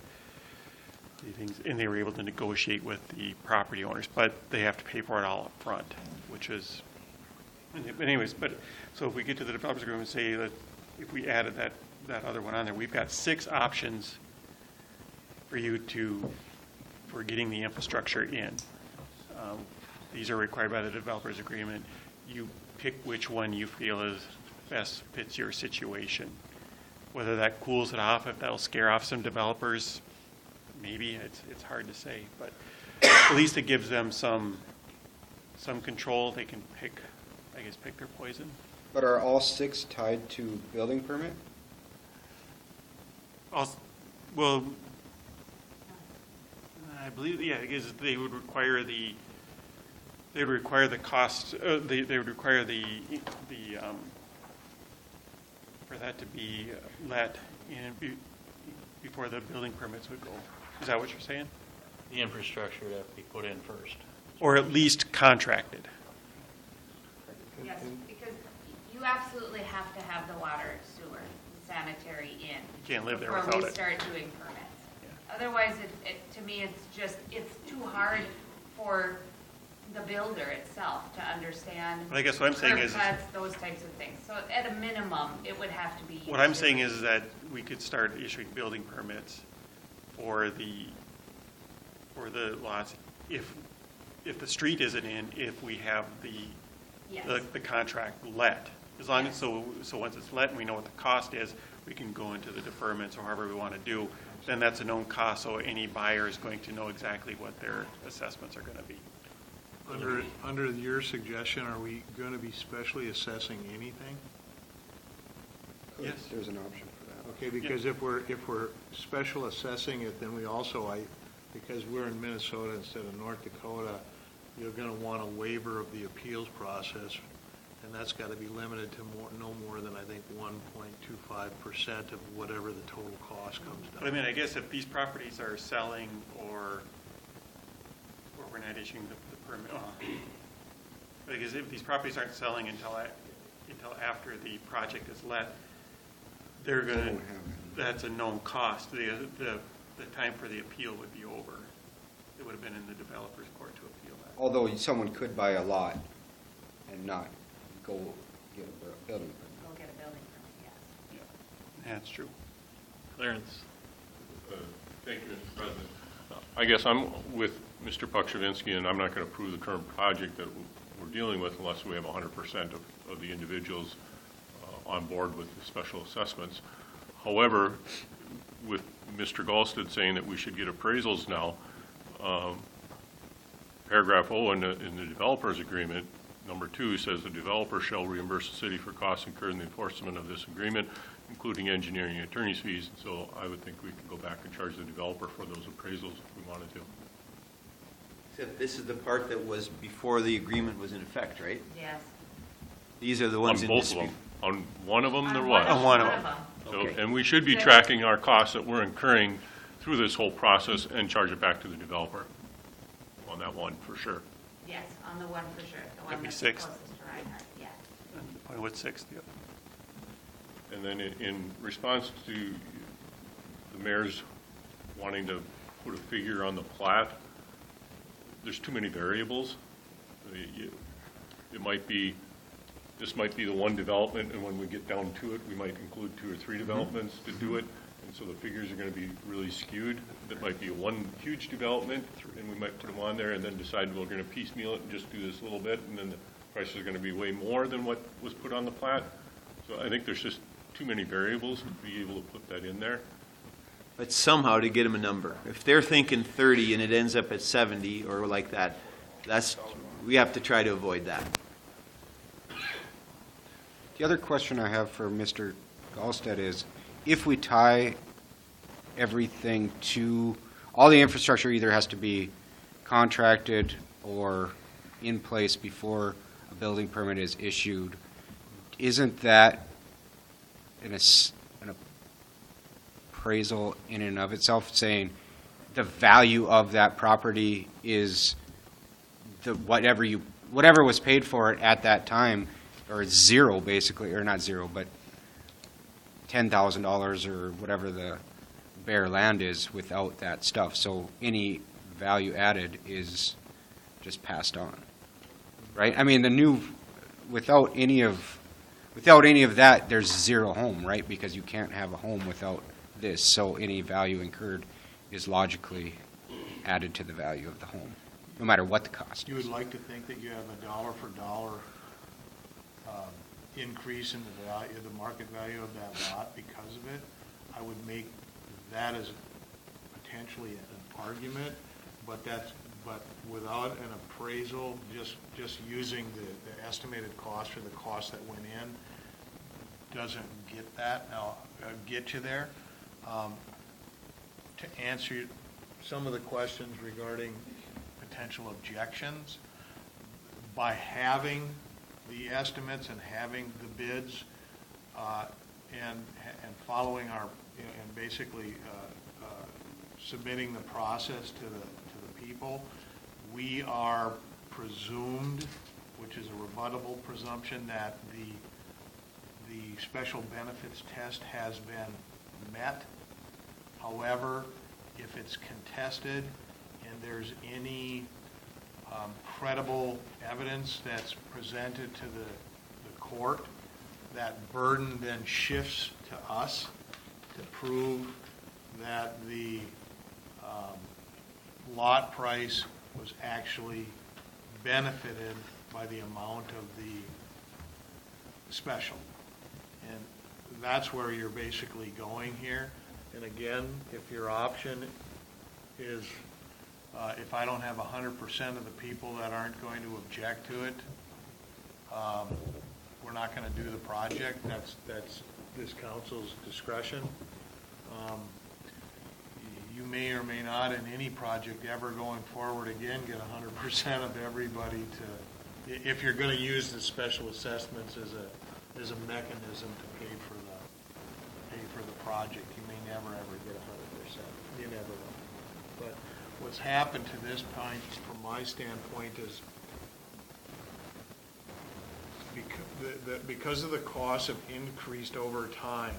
things, and they were able to negotiate with the property owners, but they have to pay for it all up front, which is, but anyways, so if we get to the developers agreement and say that if we added that other one on there, we've got 6 options for you for getting the infrastructure in. These are required by the developers agreement. You pick which one you feel is best fits your situation. Whether that cools it off, if that'll scare off some developers, maybe it's hard to say, but at least it gives them some control. They can pick their poison. But are all 6 tied to building permit? Well, I believe, yeah, because they would require the cost. They would require for that to be let in before the building permits would go. Is that what you're saying? The infrastructure would have to be put in first. Or at least contracted. Yes, because you absolutely have to have the water, sewer, sanitary in. You can't live there before without we it. start doing permits. Otherwise, to me, it's too hard for the builder itself to understand. But I guess what I'm saying curb is cuts, those types of things. So at a minimum, it would have to be. What I'm saying is that we could start issuing building permits for the lots if the street isn't in, if we have the contract let. As long as, so once it's let and we know what the cost is, we can go into the deferments or however we want to do. Then that's a known cost, so any buyer is going to know exactly what their assessments are going to be. Under your suggestion, are we going to be specially assessing anything? Yes. There's an option for that. Okay, because if we're special assessing it, then we also, because we're in Minnesota instead of North Dakota, you're going to want a waiver of the appeals process, and that's got to be limited to no more than, I think, 1.25% of whatever the total cost comes down. But I mean, I guess if these properties are selling or we're not issuing the permit, because if these properties aren't selling until after the project is let, they're going to, that's a known cost. The time for the appeal would be over. It would have been in the developer's court to appeal that. Although someone could buy a lot and not go get a building permit. Go get a building permit, yes. Yeah, that's true. Clarence. Thank you, Mr. President. I guess I'm with Mr. Pukshavinsky, and I'm not going to approve the current project that we're dealing with unless we have 100% of the individuals on board with the special assessments. However, with Mr. Galsted saying that we should get appraisals now, paragraph O in the developer's agreement, number 2 says the developer shall reimburse the city for costs incurred in the enforcement of this agreement, including engineering and attorney's fees. And so I would think we could go back and charge the developer for those appraisals if we wanted to. Except this is the part that was before the agreement was in effect, right? Yes. These are the On ones in both of dispute. them. On one of them, there On was. one of them. So, Okay. and we should be tracking our costs that we're incurring through this whole process and charge it back to the developer on that one, for sure. Yes, on the one for sure, the one That'd be that's sixth. closest to Reinhardt, yeah. And what's sixth, yeah. And then in response to the mayor's wanting to put a figure on the plat, there's too many variables. It might be, this might be the one development, and when we get down to it, we might include 2 or 3 developments to do it. And so the figures are going to be really skewed. That might be one huge development, and we might put them on there and then decide we're going to piecemeal it and just do this little bit, and then the price is going to be way more than what was put on the plat. So I think there's just too many variables to be able to put that in there. But somehow to get them a number. If they're thinking 30 and it ends up at 70 or like that, we have to try to avoid that. The other question I have for Mr. Gallstead is, if we tie everything to, all the infrastructure either has to be contracted or in place before a building permit is issued, isn't that an appraisal in and of itself, saying the value of that property is the whatever was paid for it at that time, or zero basically, or not zero, but $10,000 or whatever the bare land is without that stuff. So any value added is just passed on, right? I mean, without any of that, there's zero home, right? Because you can't have a home without this. So any value incurred is logically added to the value of the home, no matter what the cost You is. would like to think that you have a dollar for dollar increase in the value, the market value of that lot because of it. I would make that as potentially an argument, but without an appraisal, just using the estimated cost or the cost that went in doesn't get that. Now, get you there. To answer some of the questions regarding potential objections, by having the estimates and having the bids and following and basically submitting the process to the people, we are presumed, which is a rebuttable presumption, that the special benefits test has been met. However, if it's contested and there's any credible evidence that's presented to the court, that burden then shifts to us to prove that the lot price was actually benefited by the amount of the special. And that's where you're basically going here. And again, if your option is if I don't have 100% of the people that aren't going to object to it, we're not going to do the project. That's this council's discretion. You may or may not in any project ever going forward again get 100% of everybody to, if you're going to use the special assessments as a mechanism to pay for the project. You may never ever get 100%. You never will. But what's happened to this point, from my standpoint, is because of the costs have increased over time,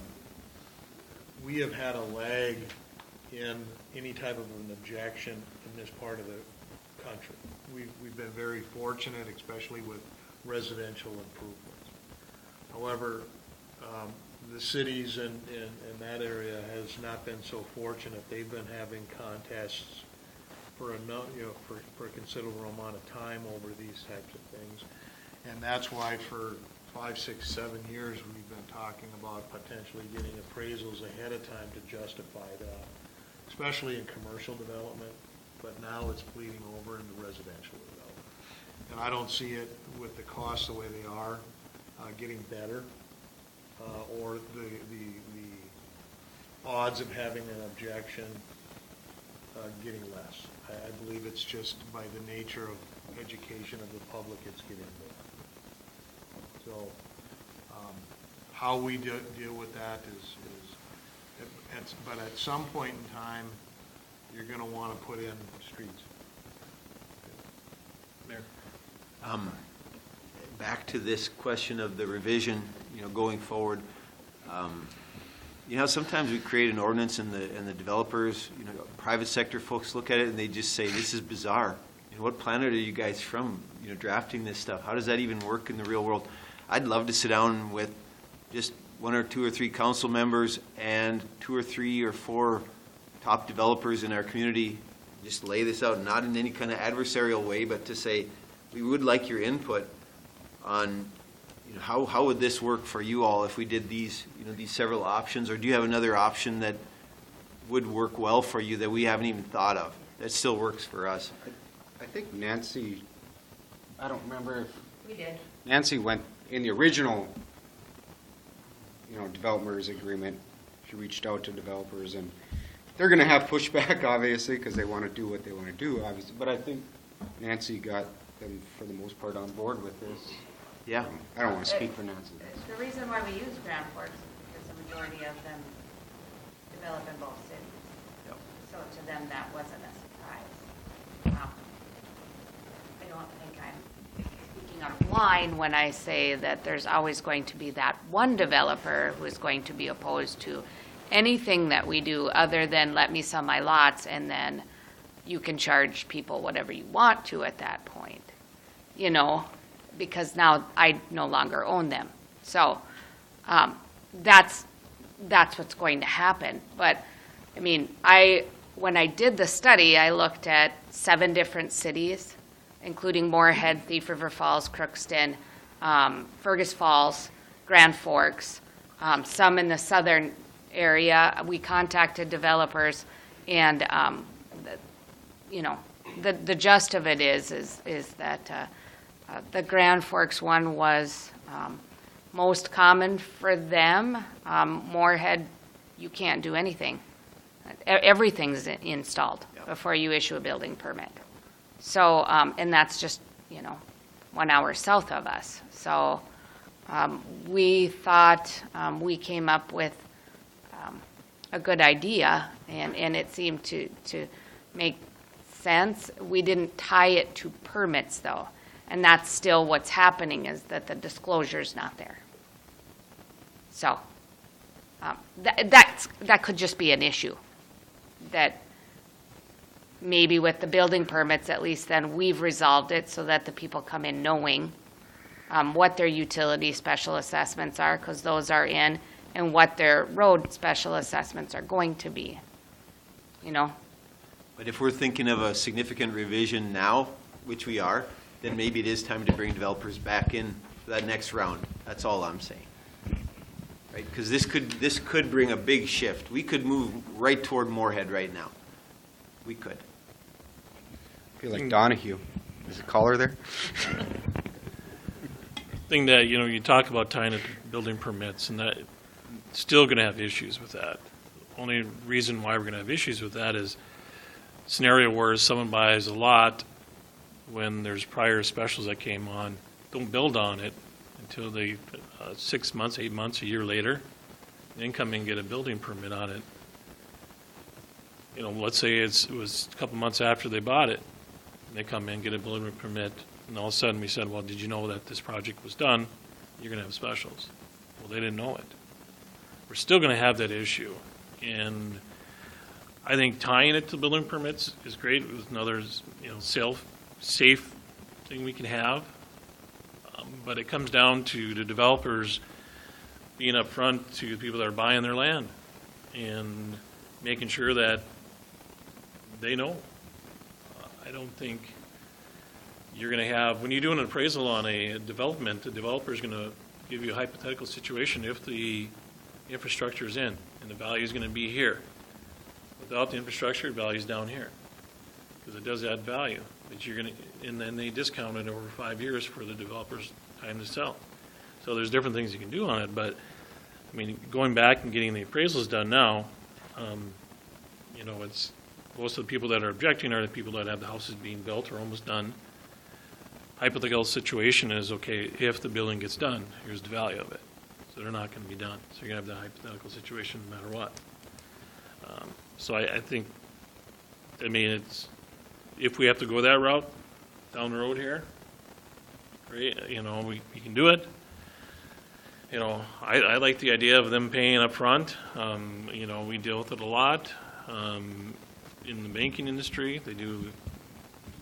we have had a lag in any type of an objection in this part of the country. We've been very fortunate, especially with residential improvements. However, the cities in that area has not been so fortunate. They've been having contests for a considerable amount of time over these types of things. And that's why for 5, 6, 7 years we've been talking about potentially getting appraisals ahead of time to justify that, especially in commercial development, but now it's bleeding over into residential development. And I don't see it with the costs the way they are getting better, or the odds of having an objection getting less. I believe believe it's just by the nature of education of the public, it's getting bigger. So, how we deal with that but at some point in time, you're gonna wanna put in streets. Mayor? Back to this question of the revision, going forward. Sometimes we create an ordinance and the developers, private sector folks look at it and they just say, this is bizarre. What planet are you guys from, drafting this stuff? How does that even work in the real world? I'd love to sit down with just 1 or 2 or 3 council members and 2 or 3 or 4 top developers in our community, just lay this out, not in any kind of adversarial way, but to say, we would like your input on how would this work for you all if we did these several options, or do you have another option that would work well for you that we haven't even thought of that still works for us? I think Nancy, I don't remember if We did. Nancy went in the original, developers agreement. She reached out to developers, and they're going to have pushback, obviously, because they want to do what they want to do, obviously. But I think Nancy got them, for the most part, on board with this. Yeah. I don't want to speak for Nancy. The reason why we use Grand Forks is because the majority of them develop in both cities. Yep. So to them, that wasn't a surprise. I don't think I'm speaking out of line when I say that there's always going to be that one developer who is going to be opposed to anything that we do other than let me sell my lots and then you can charge people whatever you want to at that point, because now I no longer own them. So that's what's going to happen. But, when I did the study, I looked at 7 different cities, including Moorhead, Thief River Falls, Crookston, Fergus Falls, Grand Forks, some in the southern area. We contacted developers, and the gist of it is that the Grand Forks one was most common for them. Moorhead, you can't do anything. Everything's installed before you issue a building permit. So, and that's just, 1 hour south of us. So we thought we came up with a good idea, and it seemed to make sense. We didn't tie it to permits, though. And that's still what's happening, is that the disclosure's not there. So that could just be an issue. That maybe with the building permits, at least then we've resolved it so that the people come in knowing what their utility special assessments are, because those are in, and what their road special assessments are going to be, But if we're thinking of a significant revision now, which we are, then maybe it is time to bring developers back in for that next round. That's all I'm saying. Right? Because this could bring a big shift. We could move right toward Moorhead right now. We could. I feel like Donahue. Is a caller there? Thing that, you talk about tying it to building permits, and that still going to have issues with that. Only reason why we're going to have issues with that is scenario where someone buys a lot when there's prior specials that came on, don't build on it until they 6 months, 8 months, a year later, then come and get a building permit on it. Let's say it was a couple months after they bought it, and they come in, get a building permit, and all of a sudden we said, well, did you know that this project was done? You're going to have specials. Well, they didn't know it. We're still going to have that issue. And I think tying it to building permits is great. It was another, safe thing we can have. But it comes down to the developers being upfront to the people that are buying their land and making sure that they know. I don't think you're going to have, when you do an appraisal on a development, the developer is going to give you a hypothetical situation if the infrastructure is in and the value is going to be here. Without the infrastructure, the value is down here because it does add value. But you're going to, and then they discount it over 5 years for the developer's time to sell. So there's different things you can do on it, but going back and getting the appraisals done now, most of the people that are objecting are the people that have the houses being built or almost done. Hypothetical situation is, okay, if the building gets done, here's the value of it. So they're not gonna be done. So you're gonna have the hypothetical situation no matter what. So I think, I mean, it's, if we have to go that route down the road here, great, you know, we can do it. You know, I like the idea of them paying up front. You know, we deal with it a lot. In the banking industry, they do,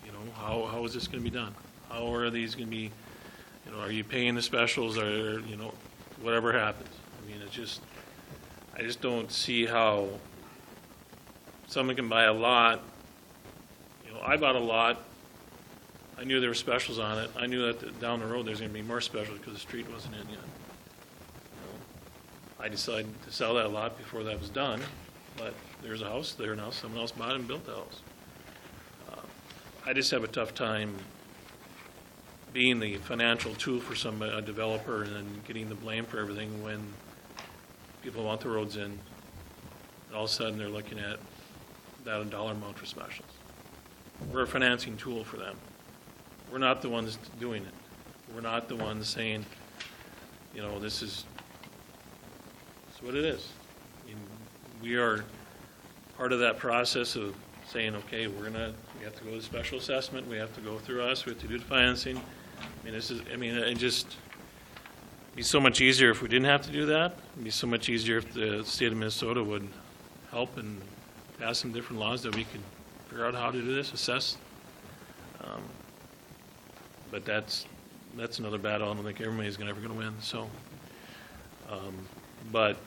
you know, how is this gonna be done? How are these gonna be, you know, are you paying the specials or, you know, whatever happens? I mean, it's just, I just don't see how someone can buy a lot. You know, I bought a lot. I knew there were specials on it. I knew that down the road there's gonna be more specials because the street wasn't in yet. You know, I decided to sell that lot before that was done, but there's a house there now. Someone else bought it and built the house. I just have a tough time being the financial tool for a developer and then getting the blame for everything when people want the roads in. And all of a sudden, they're looking at that dollar amount for specials. We're a financing tool for them. We're not the ones doing it. We're not the ones saying, you know, this is what it is. I mean, we are part of that process of saying, okay, we have to go to special assessment, we have to go through us, we have to do the financing. I mean, it just be so much easier if we didn't have to do that. It'd be so much easier if the state of Minnesota would help and pass some different laws that we could figure out how to do this, assess. But that's another battle. I don't think everybody's ever going to win. So, but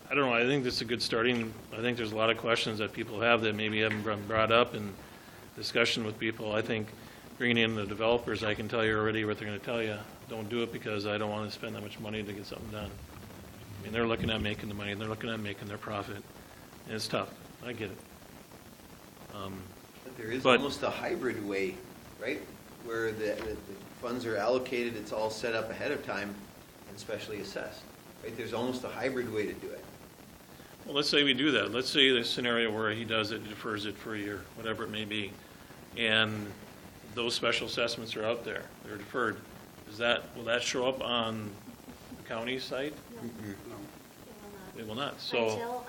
I don't know. I think this is a good starting. I think there's a lot of questions that people have that maybe haven't been brought up in discussion with people. I think bringing in the developers, I can tell you already what they're going to tell you. Don't do it because I don't want to spend that much money to get something done. I mean, they're looking at making the money. They're looking at making their profit. And it's tough. I get it. But there is almost a hybrid way, right? Where the funds are allocated, it's all set up ahead of time and specially assessed, right? There's almost a hybrid way to do it. Well, let's say we do that. Let's say the scenario where he does it, defers it for a year, whatever it may be, and those special assessments are out there. They're deferred. Will that show up on the county site? It will not. So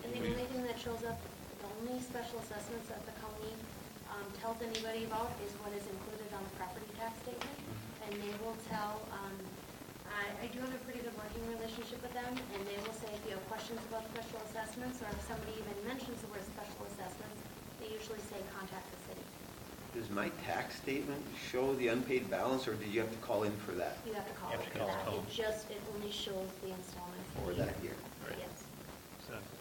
And the only thing that shows up, the only special assessments that the county tells anybody about is what is included on the property tax statement. And they will tell, I do have a pretty good working relationship with them, and they will say if you have questions about special assessments, or if somebody even mentions the word special assessments, they usually say contact the city. Does my tax statement show the unpaid balance, or did you have to call in for that? You have to call it for that. It only shows the installment For that year. Right. Yes. Exactly.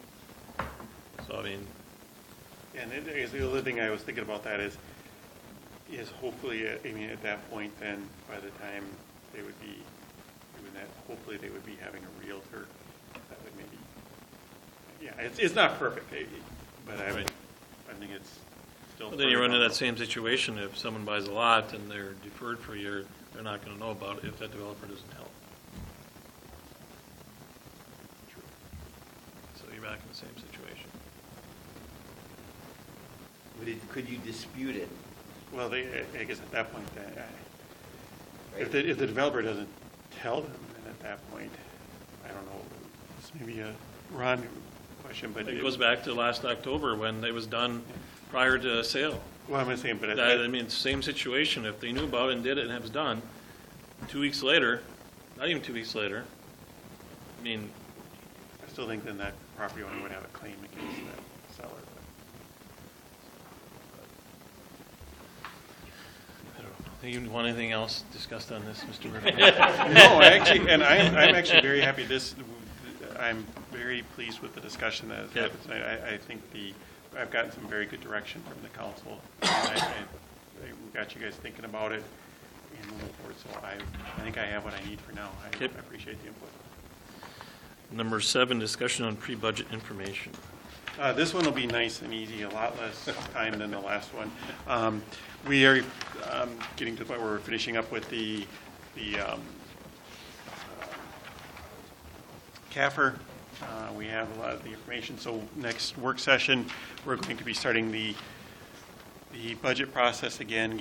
So, I mean, And the other thing I was thinking about that is hopefully, I mean, at that point then, by the time they would be doing that, hopefully they would be having a realtor that would maybe, yeah, it's not perfect, but I think it's still. but then you run into that same situation. If someone buys a lot and they're deferred for a year, they're not going to know about it if that developer doesn't help. So you're back in the same situation. Could you dispute it? Well, I guess at that point, Right. if the developer doesn't tell them, then at that point, I don't know, it's maybe a Ron question, but. It goes back to last October when it was done prior to sale. Well, I'm saying, but. I mean, same situation. If they knew about it and did it and it was done, 2 weeks later, not even 2 weeks later, I mean. I still think then that property owner would have a claim against the seller. I don't know. You want anything else discussed on this, Mr. Murphy? No, actually, and I'm actually very happy I'm very pleased with the discussion that has happened tonight. I think I've gotten some very good direction from the council. We got you guys thinking about it and moving forward, so I think I have what I need for now. I appreciate the input. Number 7, discussion on pre-budget information. This one will be nice and easy, a lot less time than the last one. We are getting to the point where we're finishing up with the CAFR We have a lot of the information. So next work session, we're going to be starting the budget process again,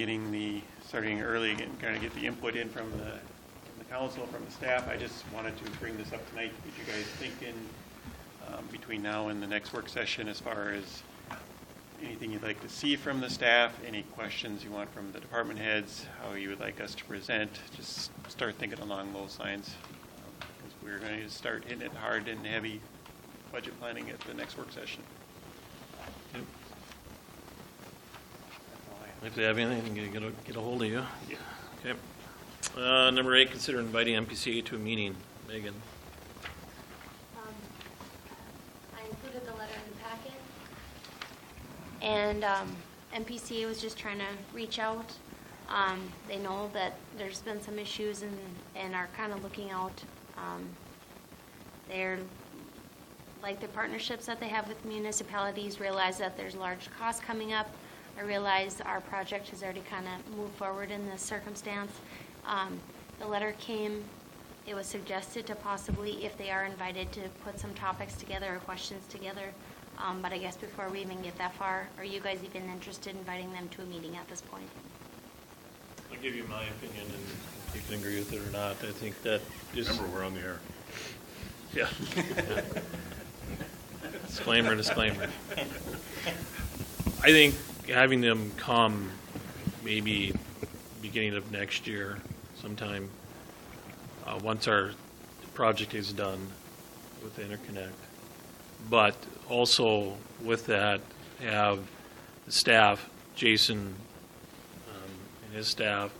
starting early, again, kind of get the input in from the council, from the staff. I just wanted to bring this up tonight to get you guys thinking between now and the next work session as far as anything you'd like to see from the staff, any questions you want from the department heads, how you would like us to present. Just start thinking along those lines. Because we're going to start hitting it hard and heavy budget planning at the next work session. Yep. If they have anything, get a hold of you. Yeah. Okay. Number 8, consider inviting MPCA to a meeting. Megan. I included the letter in the packet. And MPCA was just trying to reach out. They know that there's been some issues and are kind of looking out. They're like the partnerships that they have with municipalities, realize that there's large costs coming up. I realize our project has already kind of moved forward in this circumstance. The letter came, it was suggested to possibly, if they are invited, to put some topics together or questions together. But I guess before we even get that far, are you guys even interested in inviting them to a meeting at this point? I'll give you my opinion, and you can agree with it or not. I think that just... Remember, we're on the air. Yeah. Disclaimer. I think having them come maybe beginning of next year sometime, once our project is done with the interconnect. But also with that, have the staff, Jason and his staff,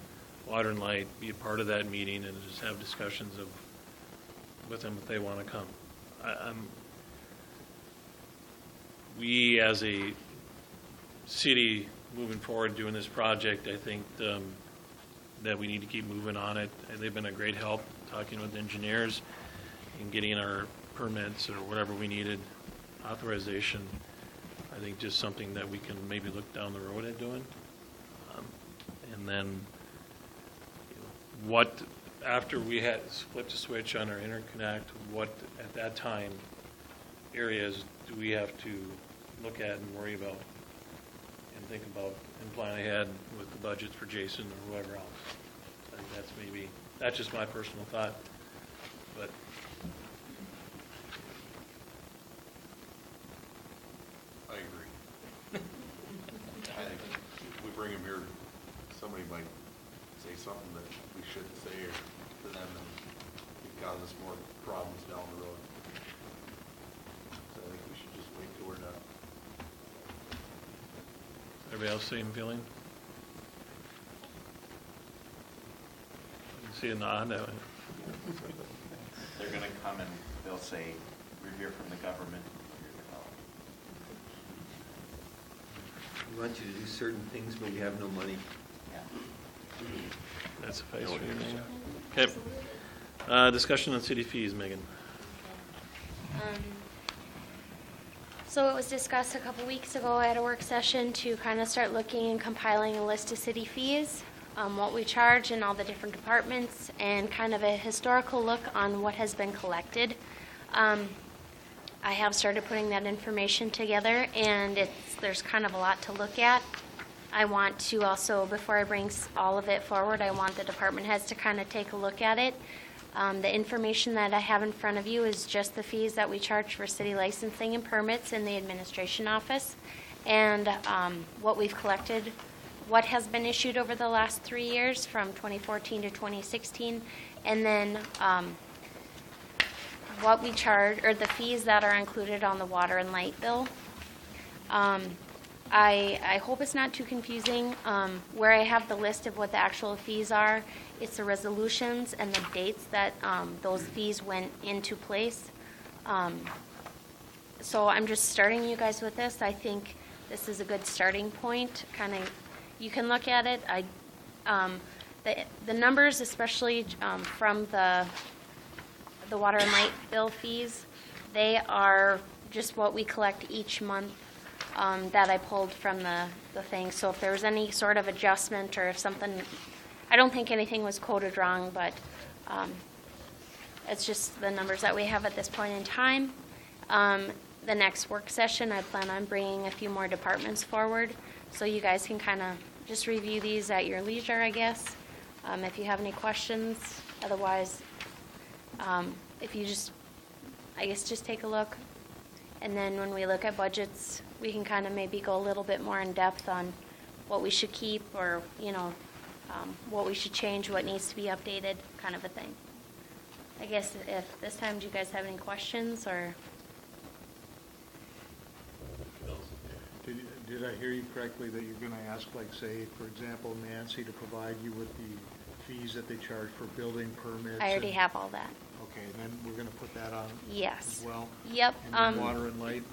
Water and Light, be a part of that meeting and just have discussions with them if they want to come. We, as a city, moving forward doing this project, I think that we need to keep moving on it. And they've been a great help talking with engineers and getting our permits or whatever we needed, authorization. I think just something that we can maybe look down the road at doing. And then what, after we had flipped the switch on our interconnect, what at that time areas do we have to look at and worry about and think about and plan ahead with the budgets for Jason or whoever else. I think that's just my personal thought, but. I agree. I think if we bring him here, somebody might say something that we shouldn't say to them, and it cause us more problems down the road. So I think we should just wait till we're done. Everybody else same feeling? I can see a nod. They're going to come and they'll say, we're here from the government. We want you to do certain things, but we have no money. That's a face for you, Megan. Okay. Discussion on city fees, Megan. So it was discussed a couple weeks ago at a work session to kind of start looking and compiling a list of city fees, what we charge in all the different departments, and kind of a historical look on what has been collected. I have started putting that information together, and there's kind of a lot to look at. I want to also, before I bring all of it forward, I want the department heads to kind of take a look at it. The information that I have in front of you is just the fees that we charge for city licensing and permits in the administration office, and what we've collected, what has been issued over the last 3 years from 2014 to 2016, and then what we charge, or the fees that are included on the water and light bill. I hope it's not too confusing. Where I have the list of what the actual fees are, it's the resolutions and the dates that those fees went into place. So I'm just starting you guys with this. I think this is a good starting point. Kind of, you can look at it. The numbers, especially from the water and light bill fees, they are just what we collect each month. That I pulled from the thing. So if there was any sort of adjustment or if something, I don't think anything was coded wrong, but it's just the numbers that we have at this point in time. The next work session, I plan on bringing a few more departments forward, so you guys can kind of just review these at your leisure, I guess. If you have any questions, otherwise, if you just, I guess, just take a look. And then when we look at budgets, we can kind of maybe go a little bit more in depth on what we should keep, or, you know, what we should change, what needs to be updated, kind of a thing. I guess if this time, do you guys have any questions, or? Did I hear you correctly that you're going to ask, like, say, for example, Nancy to provide you with the fees that they charge for building permits? I already have all that. Okay, then we're going to put that on Yes. as well? Yep. And then water and light,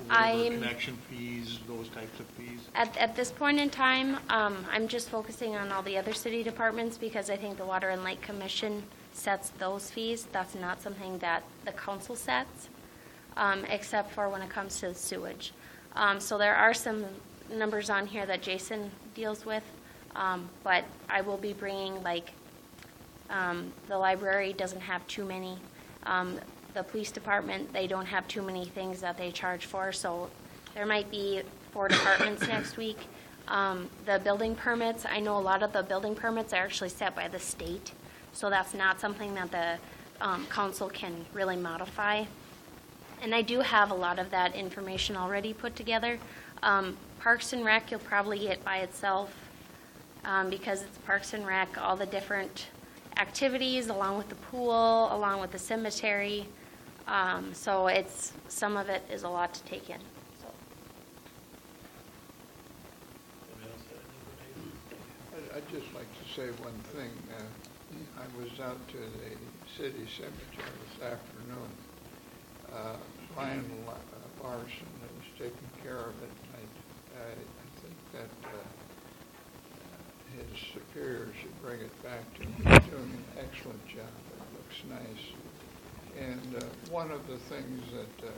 whatever connection fees, those types of fees? At this point in time, I'm just focusing on all the other city departments, because I think the Water and Light Commission sets those fees. That's not something that the council sets, except for when it comes to the sewage. So there are some numbers on here that Jason deals with, but I will be bringing, like, the library doesn't have too many. The police department, they don't have too many things that they charge for, so there might be 4 departments next week. The building permits, I know a lot of the building permits are actually set by the state, so that's not something that the council can really modify. And I do have a lot of that information already put together. Parks and Rec, you'll probably get by itself, because it's Parks and Rec, all the different activities, along with the pool, along with the cemetery. So it's, some of it is a lot to take in. So. I'd just like to say one thing. I was out to the city cemetery this afternoon. Ryan Larson is taking care of it. I think that his superior should bring it back to him. He's doing an excellent job. It looks nice. And one of the things that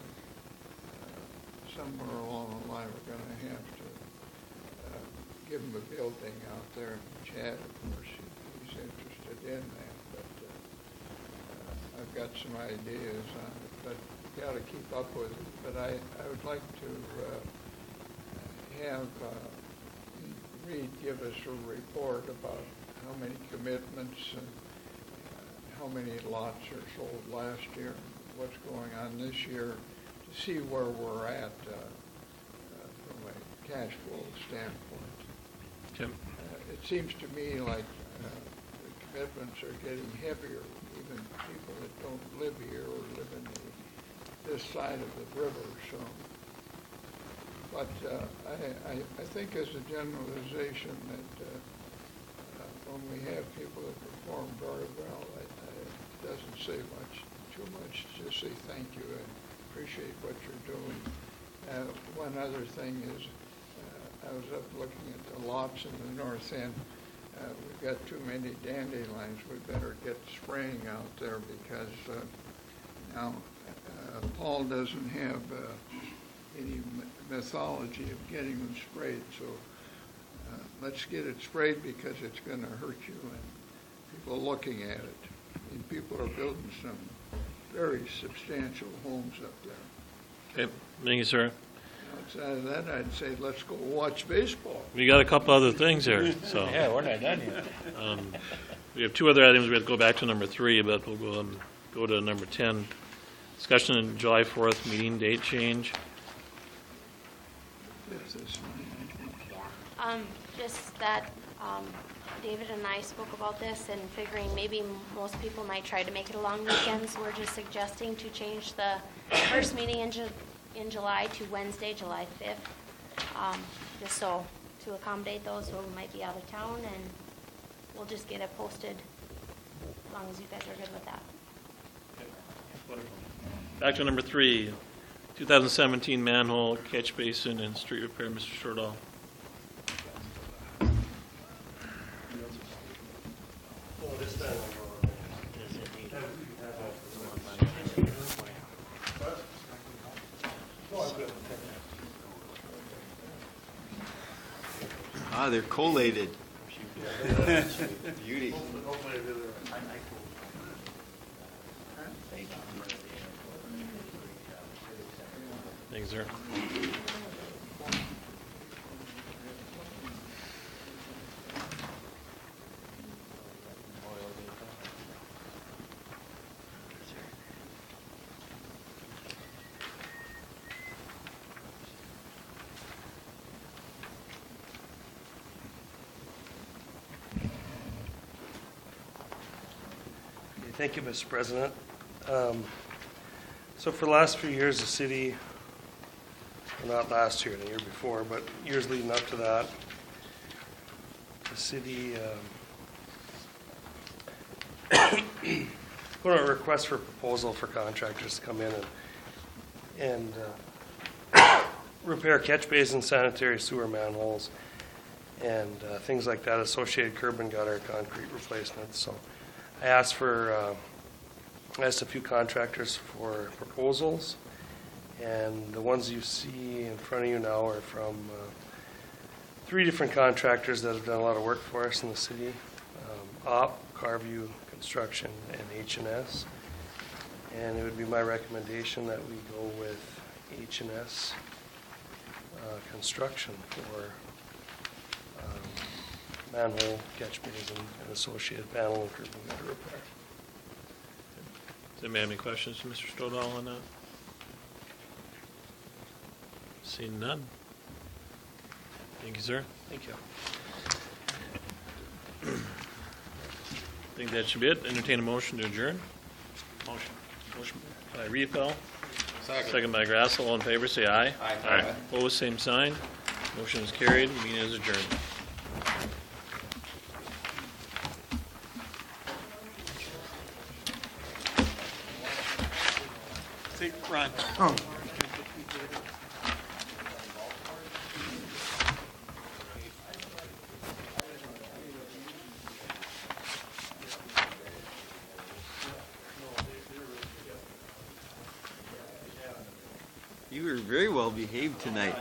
somewhere along the line we're going to have to give him a building out there. Chad, of course, he's interested in that. But I've got some ideas on it. But you got to keep up with it. But I would like to have Reed give us a report about how many commitments and how many lots are sold last year, what's going on this year, to see where we're at from a cash flow standpoint. Okay. It seems to me like the commitments are getting heavier, even people that don't live here or live in this side of the river. So, but I think as a generalization that when we have people that perform very well, it doesn't say too much. Just say thank you and appreciate what you're doing. One other thing is, I was up looking at the lots in the north end. We've got too many dandelions. We better get spraying out there, because now Paul doesn't have any methodology of getting them sprayed. So let's get it sprayed, because it's going to hurt you and people are looking at it. And people are building some very substantial homes up there. Okay, thank you, sir. Outside of that, I'd say let's go watch baseball. We got a couple other things here, so. Yeah, we're not done yet. We have 2 other items. We have to go back to number 3, but we'll go to number 10. Discussion on July 4th meeting date change. Just that David and I spoke about this and figuring maybe most people might try to make it along weekends. We're just suggesting to change the first meeting in July to Wednesday, July 5th, just so to accommodate those who might be out of town, and we'll just get it posted as long as you guys are good with that. Back to number 3, 2017 manhole, catch basin, and street repair, Mr. Shortall. Ah, they're collated. Beauty. Thanks, sir. Thank you, Mr. President. So for the last few years, the city, well, not last year, the year before, but years leading up to that, the city put out a request for proposal for contractors to come in and repair catch basins, sanitary sewer manholes, and things like that, associated curb and gutter, concrete replacements. So I asked a few contractors for proposals, and the ones you see in front of you now are from 3 different contractors that have done a lot of work for us in the city, OP, Carview Construction, and H&S. And it would be my recommendation that we go with H&S Construction for manhole, catch basin, and associated panel and curb and gutter repair. Does anybody have any questions for Mr. Stodahl on that? Seeing none. Thank you, sir. Thank you. I think that should be it. Entertain a motion to adjourn. Motion. Motion by Riepel, Second. second by Grassel. All in favor, say aye. Aye. Opposed, same sign. Motion is carried. Meeting is adjourned. See, Ron. You were very well behaved tonight.